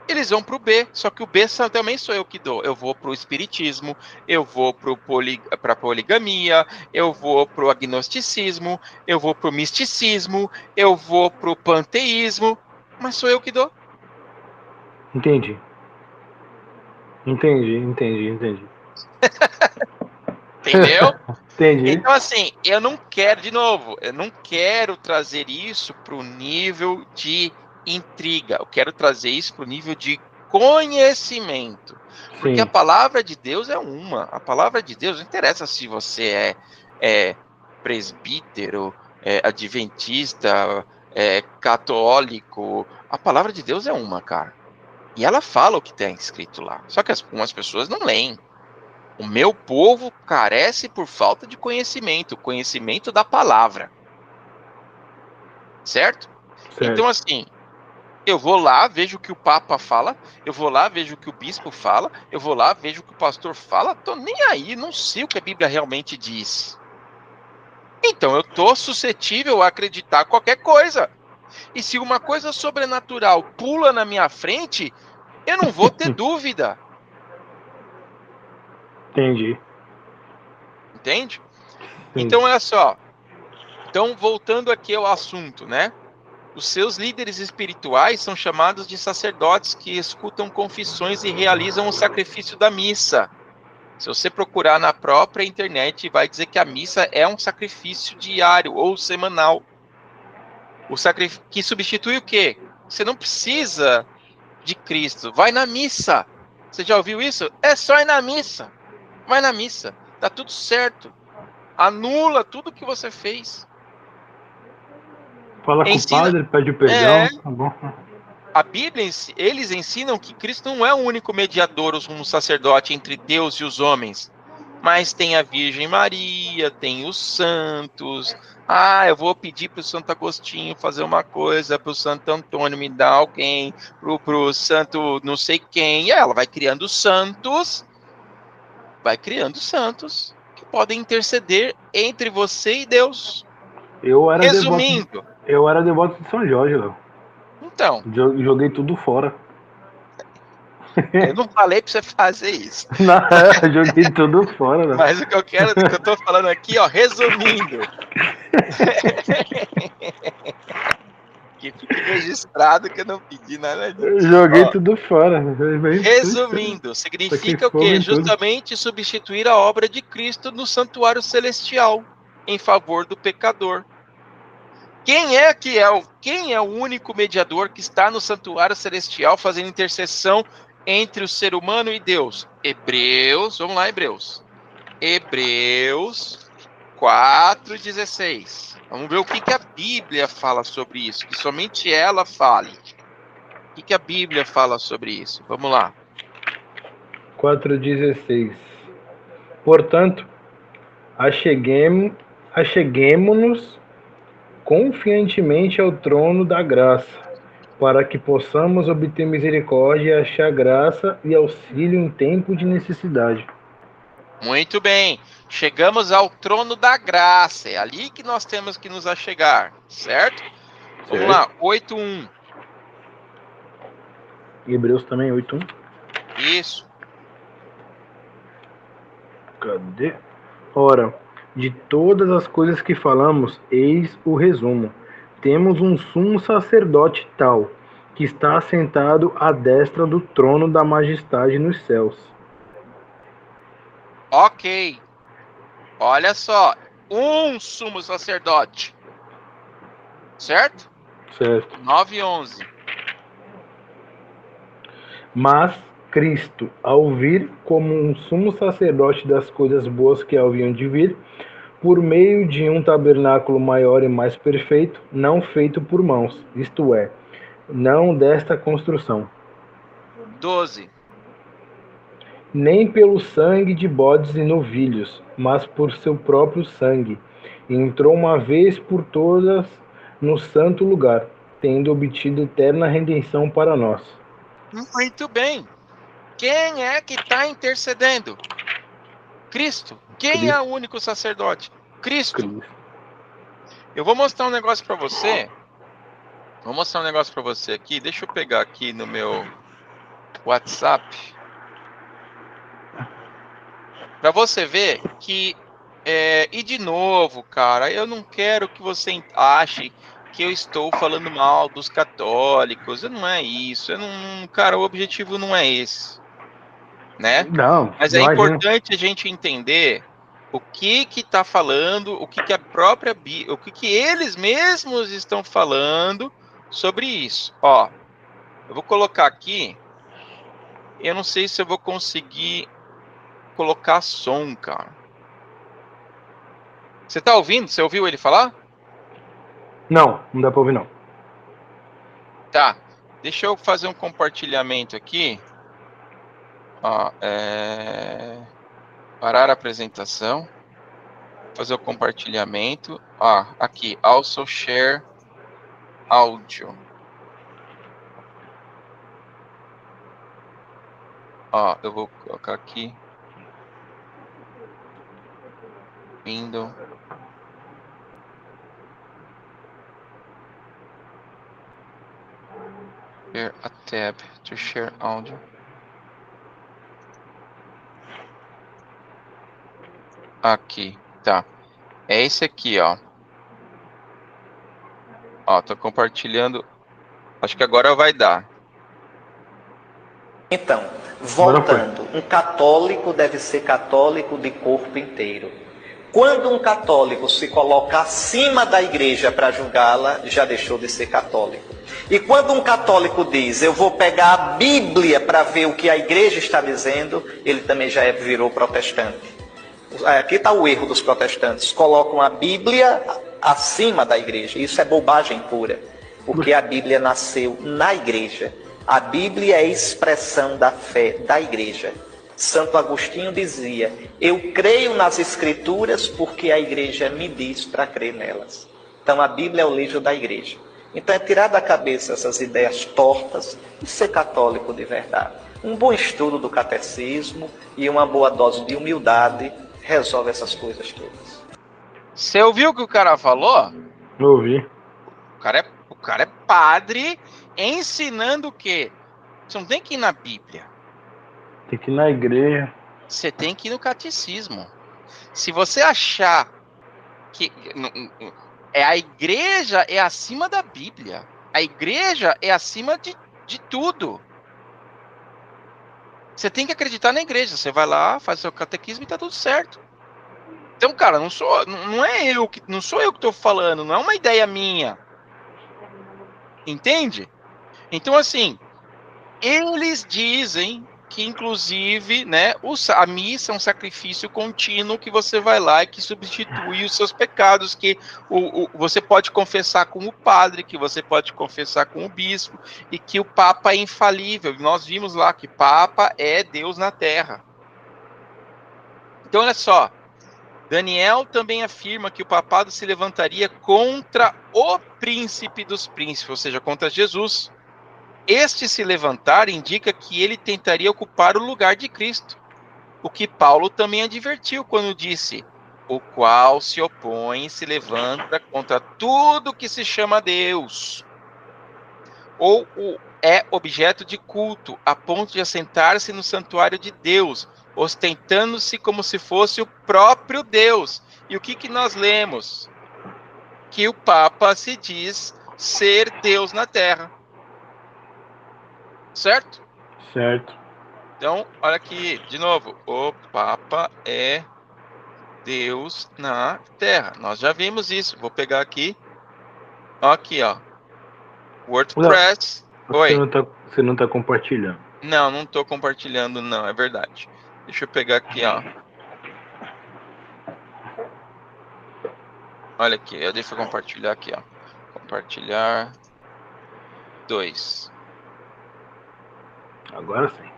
eles vão para o B, só que o B também sou eu que dou. Eu vou para o espiritismo, eu vou para a poligamia, eu vou para o agnosticismo, eu vou para o misticismo, eu vou para o panteísmo, mas sou eu que dou. Entendi. Entendi. Entendeu? Entendi. Então, assim, eu não quero, de novo, eu não quero trazer isso para o nível de intriga, eu quero trazer isso para o nível de conhecimento. Porque a Sim. palavra de Deus é uma. A palavra de Deus não interessa se você é presbítero, adventista, católico. A palavra de Deus é uma, cara. E ela fala o que tem escrito lá. Só que algumas pessoas não leem. O meu povo carece por falta de conhecimento da palavra. Certo? Então, Certo. assim, eu vou lá, vejo o que o Papa fala, eu vou lá, vejo o que o bispo fala, eu vou lá, vejo o que o pastor fala, tô nem aí, não sei o que a Bíblia realmente diz. Então, eu tô suscetível a acreditar qualquer coisa. E se uma coisa sobrenatural pula na minha frente, eu não vou ter dúvida. Entendi. Entende? Então, Entendi. olha só. Então, voltando aqui ao assunto, né? Os seus líderes espirituais são chamados de sacerdotes que escutam confissões e realizam o sacrifício da missa. Se você procurar na própria internet, vai dizer que a missa é um sacrifício diário ou semanal. O sacrifício que substitui o quê? Você não precisa de Cristo. Vai na missa. Você já ouviu isso? É só ir na missa. Vai na missa. Tá tudo certo. Anula tudo que você fez. Fala com o Ensina. padre, pede o É, perdão, tá bom? a Bíblia, eles ensinam que Cristo não é o único mediador, o sumo sacerdote entre Deus e os homens, mas tem a Virgem Maria, tem os santos. Ah, eu vou pedir para o Santo Agostinho fazer uma coisa, para o Santo Antônio me dar alguém, para o Santo não sei quem. E ela vai criando santos que podem interceder entre você e Deus. Eu era devoto, Resumindo, eu era devoto de São Jorge, Léo. então, Joguei tudo fora. eu não falei para você fazer isso. Não, joguei tudo fora, Léo. Mas o que eu tô falando aqui, ó, resumindo, que fique registrado que eu não pedi nada disso. Eu joguei Ó, tudo fora. resumindo, Taquei significa o fogo quê? em tudo. Justamente substituir a obra de Cristo no santuário celestial em favor do pecador. Quem é o único mediador que está no santuário celestial fazendo intercessão entre o ser humano e Deus? Hebreus, vamos lá, Hebreus. Hebreus 4:16. Vamos ver o que a Bíblia fala sobre isso, que somente ela fale. O que a Bíblia fala sobre isso? Vamos lá. 4:16. Portanto, acheguemo-nos confiantemente ao trono da graça, para que possamos obter misericórdia e achar graça e auxílio em tempo de necessidade. Muito bem. Chegamos ao trono da graça. É ali que nós temos que nos achegar, certo? Vamos Certo? lá, 8:1. Hebreus também, 8:1. Isso. Cadê? Ora, de todas as coisas que falamos, eis o resumo. Temos um sumo sacerdote tal, que está assentado à destra do trono da majestade nos céus. Ok. Olha só. Um sumo sacerdote. Certo? Certo. 9:11. Mas Cristo, ao vir como um sumo sacerdote das coisas boas que haviam de vir, por meio de um tabernáculo maior e mais perfeito, não feito por mãos, isto é, não desta construção, 12. nem pelo sangue de bodes e novilhos, mas por seu próprio sangue, e entrou uma vez por todas no santo lugar, tendo obtido eterna redenção para nós. Muito bem. Quem é que está intercedendo? Cristo. Quem é o único sacerdote? Cristo. Cristo. Eu vou mostrar um negócio para você. Vou mostrar um negócio para você aqui. Deixa eu pegar aqui no meu WhatsApp. Para você ver que... e de novo, cara, eu não quero que você ache que eu estou falando mal dos católicos. Não é isso. Cara, o objetivo não é esse. Né? Não, Mas é imagina. importante a gente entender o que está falando, o que a própria o que eles mesmos estão falando sobre isso. Ó, eu vou colocar aqui. Eu não sei se eu vou conseguir colocar som, cara. Você tá ouvindo? Você ouviu ele falar? Não dá pra ouvir não. Tá. Deixa eu fazer um compartilhamento aqui. Ó, parar a apresentação. Fazer o compartilhamento. Ó, aqui, also share áudio. Ó, eu vou colocar aqui. Windows. Share a tab to share audio. Aqui, tá. É esse aqui, ó. Ó, tô compartilhando. Acho que agora vai dar. Então, voltando, um católico deve ser católico de corpo inteiro. Quando um católico se coloca acima da igreja para julgá-la, já deixou de ser católico. E quando um católico diz, eu vou pegar a Bíblia para ver o que a igreja está dizendo, ele também já virou protestante. Aqui está o erro dos protestantes. Colocam a Bíblia acima da igreja. Isso é bobagem pura. Porque a Bíblia nasceu na igreja. A Bíblia é a expressão da fé da igreja. Santo Agostinho dizia, eu creio nas escrituras porque a igreja me diz para crer nelas. Então a Bíblia é o livro da igreja. Então é tirar da cabeça essas ideias tortas e ser católico de verdade. Um bom estudo do catecismo e uma boa dose de humildade resolve essas coisas todas. Você ouviu o que o cara falou? Eu ouvi. O cara é padre ensinando o quê? Você não tem que ir na Bíblia. Tem que ir na igreja. Você tem que ir no catecismo. Se você achar que a igreja é acima da Bíblia, a igreja é acima de tudo. Você tem que acreditar na igreja. Você vai lá, faz seu catequismo e tá tudo certo. Então, cara, não sou eu que estou falando, não é uma ideia minha. Entende? Então, assim, eles dizem que, inclusive, né, a missa é um sacrifício contínuo que você vai lá e que substitui os seus pecados, que você pode confessar com o padre, que você pode confessar com o bispo, e que o Papa é infalível. Nós vimos lá que Papa é Deus na Terra. Então, olha só, Daniel também afirma que o papado se levantaria contra o príncipe dos príncipes, ou seja, contra Jesus. Este se levantar indica que ele tentaria ocupar o lugar de Cristo, o que Paulo também advertiu quando disse, o qual se opõe e se levanta contra tudo que se chama Deus, ou é objeto de culto, a ponto de assentar-se no santuário de Deus, ostentando-se como se fosse o próprio Deus. E o que nós lemos? Que o Papa se diz ser Deus na Terra. Certo? Certo. Então, olha aqui, de novo, o Papa é Deus na Terra. Nós já vimos isso. Vou pegar aqui. Aqui, ó. WordPress. Oi. Você não tá compartilhando. Não tô compartilhando, não. É verdade. Deixa eu pegar aqui, ó. Olha aqui, deixa eu compartilhar aqui, ó. Compartilhar 2. Agora sim.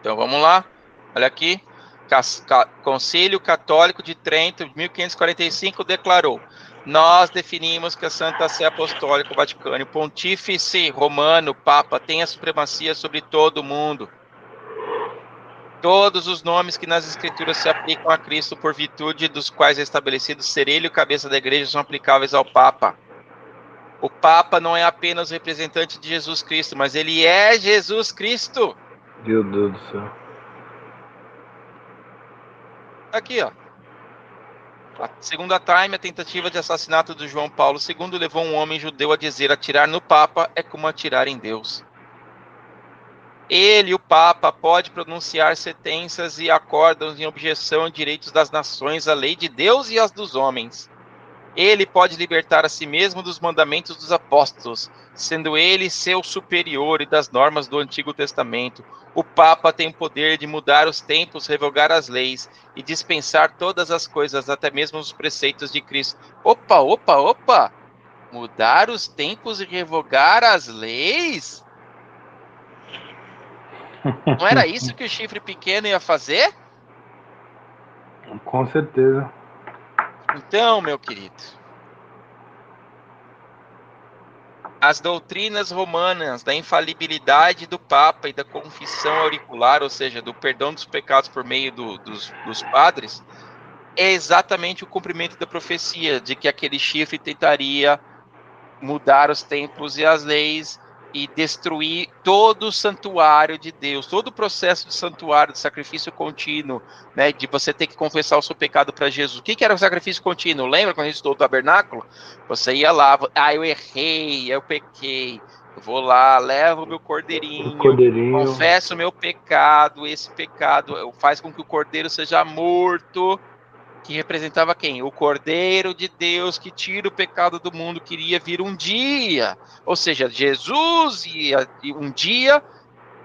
Então vamos lá. Olha aqui. Concílio Católico de Trento, 1545, declarou: nós definimos que a Santa Sé Apostólica, o Vaticano, o Pontífice Romano, Papa, tem a supremacia sobre todo o mundo. Todos os nomes que nas escrituras se aplicam a Cristo por virtude dos quais é estabelecido ser ele o cabeça da igreja são aplicáveis ao Papa. O Papa não é apenas o representante de Jesus Cristo, mas ele é Jesus Cristo. Meu Deus do céu. Aqui, ó. Segundo a Time, a tentativa de assassinato de João Paulo II levou um homem judeu a dizer: atirar no Papa é como atirar em Deus. Ele, o Papa, pode pronunciar sentenças e acórdãos em objeção aos direitos das nações, à lei de Deus e às dos homens. Ele pode libertar a si mesmo dos mandamentos dos apóstolos, sendo ele seu superior e das normas do Antigo Testamento. O Papa tem o poder de mudar os tempos, revogar as leis e dispensar todas as coisas, até mesmo os preceitos de Cristo. Opa! Mudar os tempos e revogar as leis? Não era isso que o chifre pequeno ia fazer? Com certeza. Então, meu querido, as doutrinas romanas da infalibilidade do Papa e da confissão auricular, ou seja, do perdão dos pecados por meio dos padres, é exatamente o cumprimento da profecia de que aquele chifre tentaria mudar os tempos e as leis e destruir todo o santuário de Deus, todo o processo de santuário, de sacrifício contínuo, né, de você ter que confessar o seu pecado para Jesus. O que era o sacrifício contínuo? Lembra quando a gente estudou o tabernáculo? Você ia lá, eu errei, eu pequei, eu vou lá, levo o meu cordeirinho, confesso o meu pecado, esse pecado faz com que o cordeiro seja morto, que representava quem? O Cordeiro de Deus que tira o pecado do mundo, queria vir um dia. Ou seja, Jesus ia, um dia,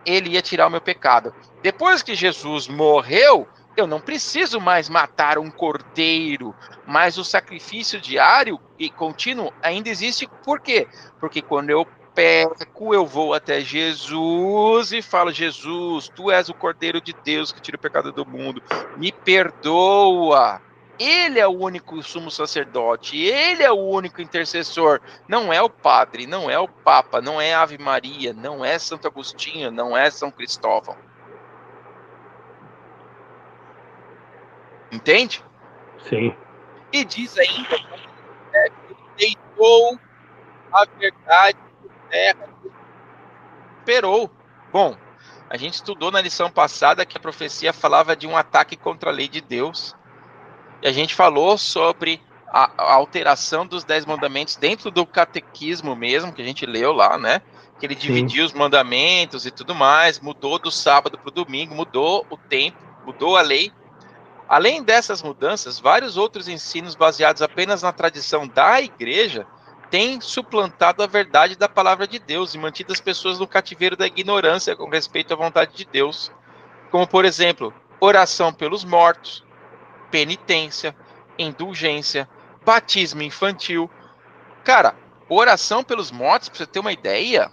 ele ia tirar o meu pecado. Depois que Jesus morreu, eu não preciso mais matar um cordeiro, mas o sacrifício diário e contínuo ainda existe. Por quê? Porque quando eu peco, eu vou até Jesus e falo: Jesus, tu és o Cordeiro de Deus que tira o pecado do mundo, me perdoa. Ele é o único sumo sacerdote, ele é o único intercessor, não é o padre, não é o Papa, não é Ave Maria, não é Santo Agostinho, não é São Cristóvão. Entende? Sim. E diz ainda que ele deitou a verdade por terra, esperou. Bom, a gente estudou na lição passada que a profecia falava de um ataque contra a lei de Deus. E a gente falou sobre a alteração dos 10 mandamentos dentro do catequismo mesmo, que a gente leu lá, né? Que ele dividiu os mandamentos e tudo mais, mudou do sábado para o domingo, mudou o tempo, mudou a lei. Além dessas mudanças, vários outros ensinos baseados apenas na tradição da igreja têm suplantado a verdade da palavra de Deus e mantido as pessoas no cativeiro da ignorância com respeito à vontade de Deus. Como, por exemplo, oração pelos mortos, penitência, indulgência, batismo infantil. Cara, oração pelos mortos, pra você ter uma ideia,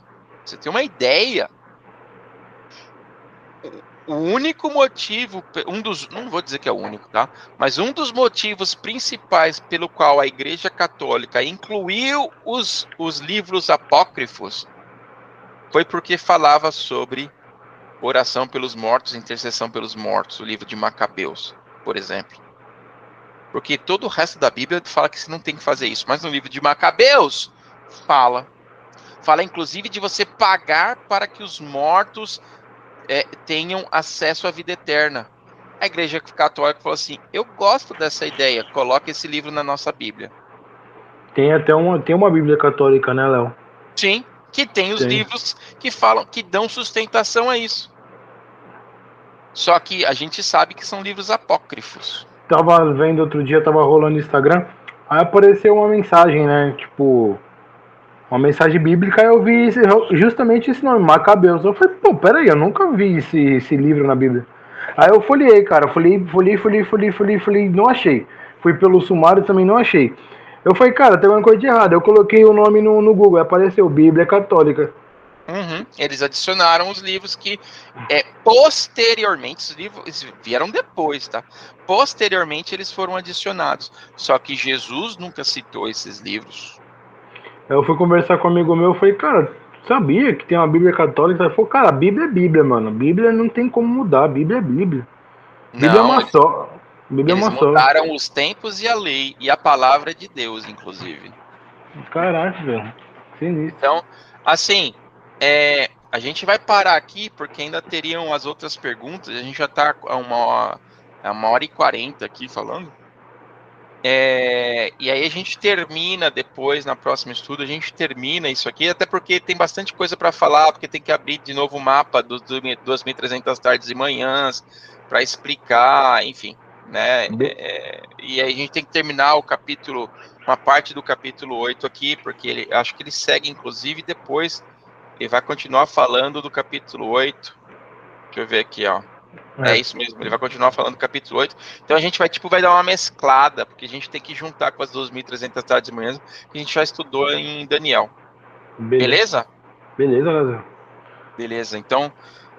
o único motivo, não vou dizer que é o único, tá? Mas um dos motivos principais pelo qual a Igreja Católica incluiu os livros apócrifos foi porque falava sobre oração pelos mortos, intercessão pelos mortos, o livro de Macabeus, por exemplo. Porque todo o resto da Bíblia fala que você não tem que fazer isso. Mas no livro de Macabeus, fala inclusive de você pagar para que os mortos tenham acesso à vida eterna. A Igreja Católica falou assim: eu gosto dessa ideia, coloca esse livro na nossa Bíblia. Tem até uma Bíblia católica, né, Léo? Sim, que tem os livros que falam, que dão sustentação a isso. Só que a gente sabe que são livros apócrifos. Tava vendo outro dia, tava rolando no Instagram, aí apareceu uma mensagem, né, tipo, uma mensagem bíblica, eu vi justamente esse nome, Macabeus. Eu falei, pô, peraí, eu nunca vi esse livro na Bíblia. Aí eu folhei, cara, folhei, não achei. Fui pelo sumário, também não achei. Eu falei, cara, tem uma coisa de errado. Eu coloquei o nome no Google, apareceu Bíblia Católica. Uhum. Eles adicionaram os livros que posteriormente, os livros vieram depois, tá? Posteriormente eles foram adicionados. Só que Jesus nunca citou esses livros. Eu fui conversar com um amigo meu, eu falei, cara, sabia que tem uma Bíblia católica. Ele falou, cara, a Bíblia é Bíblia, mano. Bíblia não tem como mudar. A Bíblia é Bíblia. Bíblia é Não, uma só. Bíblia é eles uma só. mudaram os tempos e a lei, e a palavra de Deus, inclusive. Caraca, velho. Sinistro. Então, assim, a gente vai parar aqui, porque ainda teriam as outras perguntas. A gente já está a 1h40 aqui falando. E aí a gente termina depois, na próxima estudo, a gente termina isso aqui, até porque tem bastante coisa para falar, porque tem que abrir de novo o mapa dos 2.300 tardes e manhãs, para explicar, enfim, né? E aí a gente tem que terminar o capítulo, uma parte do capítulo 8 aqui, porque acho que ele segue, inclusive, depois, ele vai continuar falando do capítulo 8. Deixa eu ver aqui, ó. É isso mesmo, ele vai continuar falando do capítulo 8. Então a gente vai dar uma mesclada, porque a gente tem que juntar com as 2.300 tardes de manhã que a gente já estudou em Daniel. Beleza? Beleza, Lazar. Beleza. Então,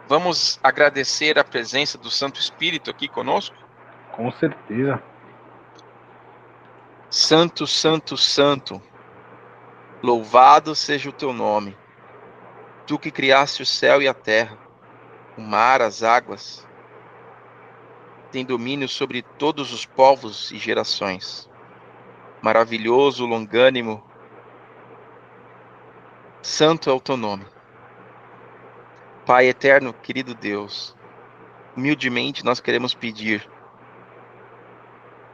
vamos agradecer a presença do Santo Espírito aqui conosco. Com certeza. Santo, santo, santo, louvado seja o teu nome. Tu que criaste o céu e a terra, o mar, as águas, tem domínio sobre todos os povos e gerações. Maravilhoso, longânimo, santo é o teu nome. Pai eterno, querido Deus, humildemente nós queremos pedir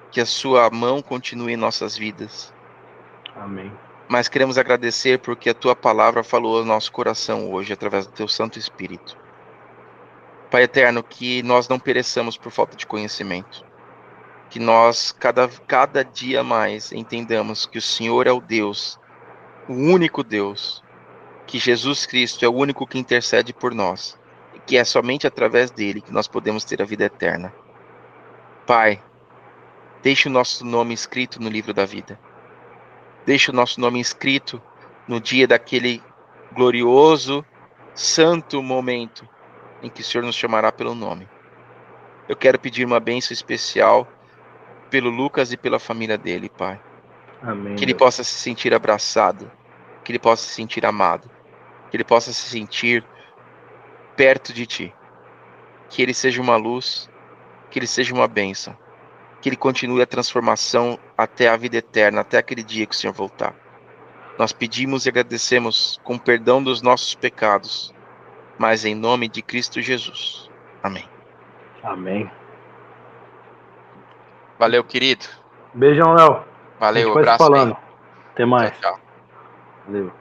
que a sua mão continue em nossas vidas. Amém. Mas queremos agradecer porque a tua palavra falou ao nosso coração hoje através do teu Santo Espírito. Pai eterno, que nós não pereçamos por falta de conhecimento. Que nós, cada dia mais, entendamos que o Senhor é o Deus, o único Deus, que Jesus Cristo é o único que intercede por nós, e que é somente através dele que nós podemos ter a vida eterna. Pai, deixe o nosso nome escrito no livro da vida. Deixe o nosso nome escrito no dia daquele glorioso, santo momento em que o Senhor nos chamará pelo nome. Eu quero pedir uma bênção especial pelo Lucas e pela família dele, Pai. Amém. Que ele Deus. possa se sentir abraçado, que ele possa se sentir amado, que ele possa se sentir perto de ti. Que ele seja uma luz, que ele seja uma bênção, que ele continue a transformação até a vida eterna, até aquele dia que o Senhor voltar. Nós pedimos e agradecemos com perdão dos nossos pecados, mas em nome de Cristo Jesus. Amém. Amém. Valeu, querido. Beijão, Léo. A gente Valeu, vai se abraço aí. falando. Até Tchau, mais. tchau. Valeu.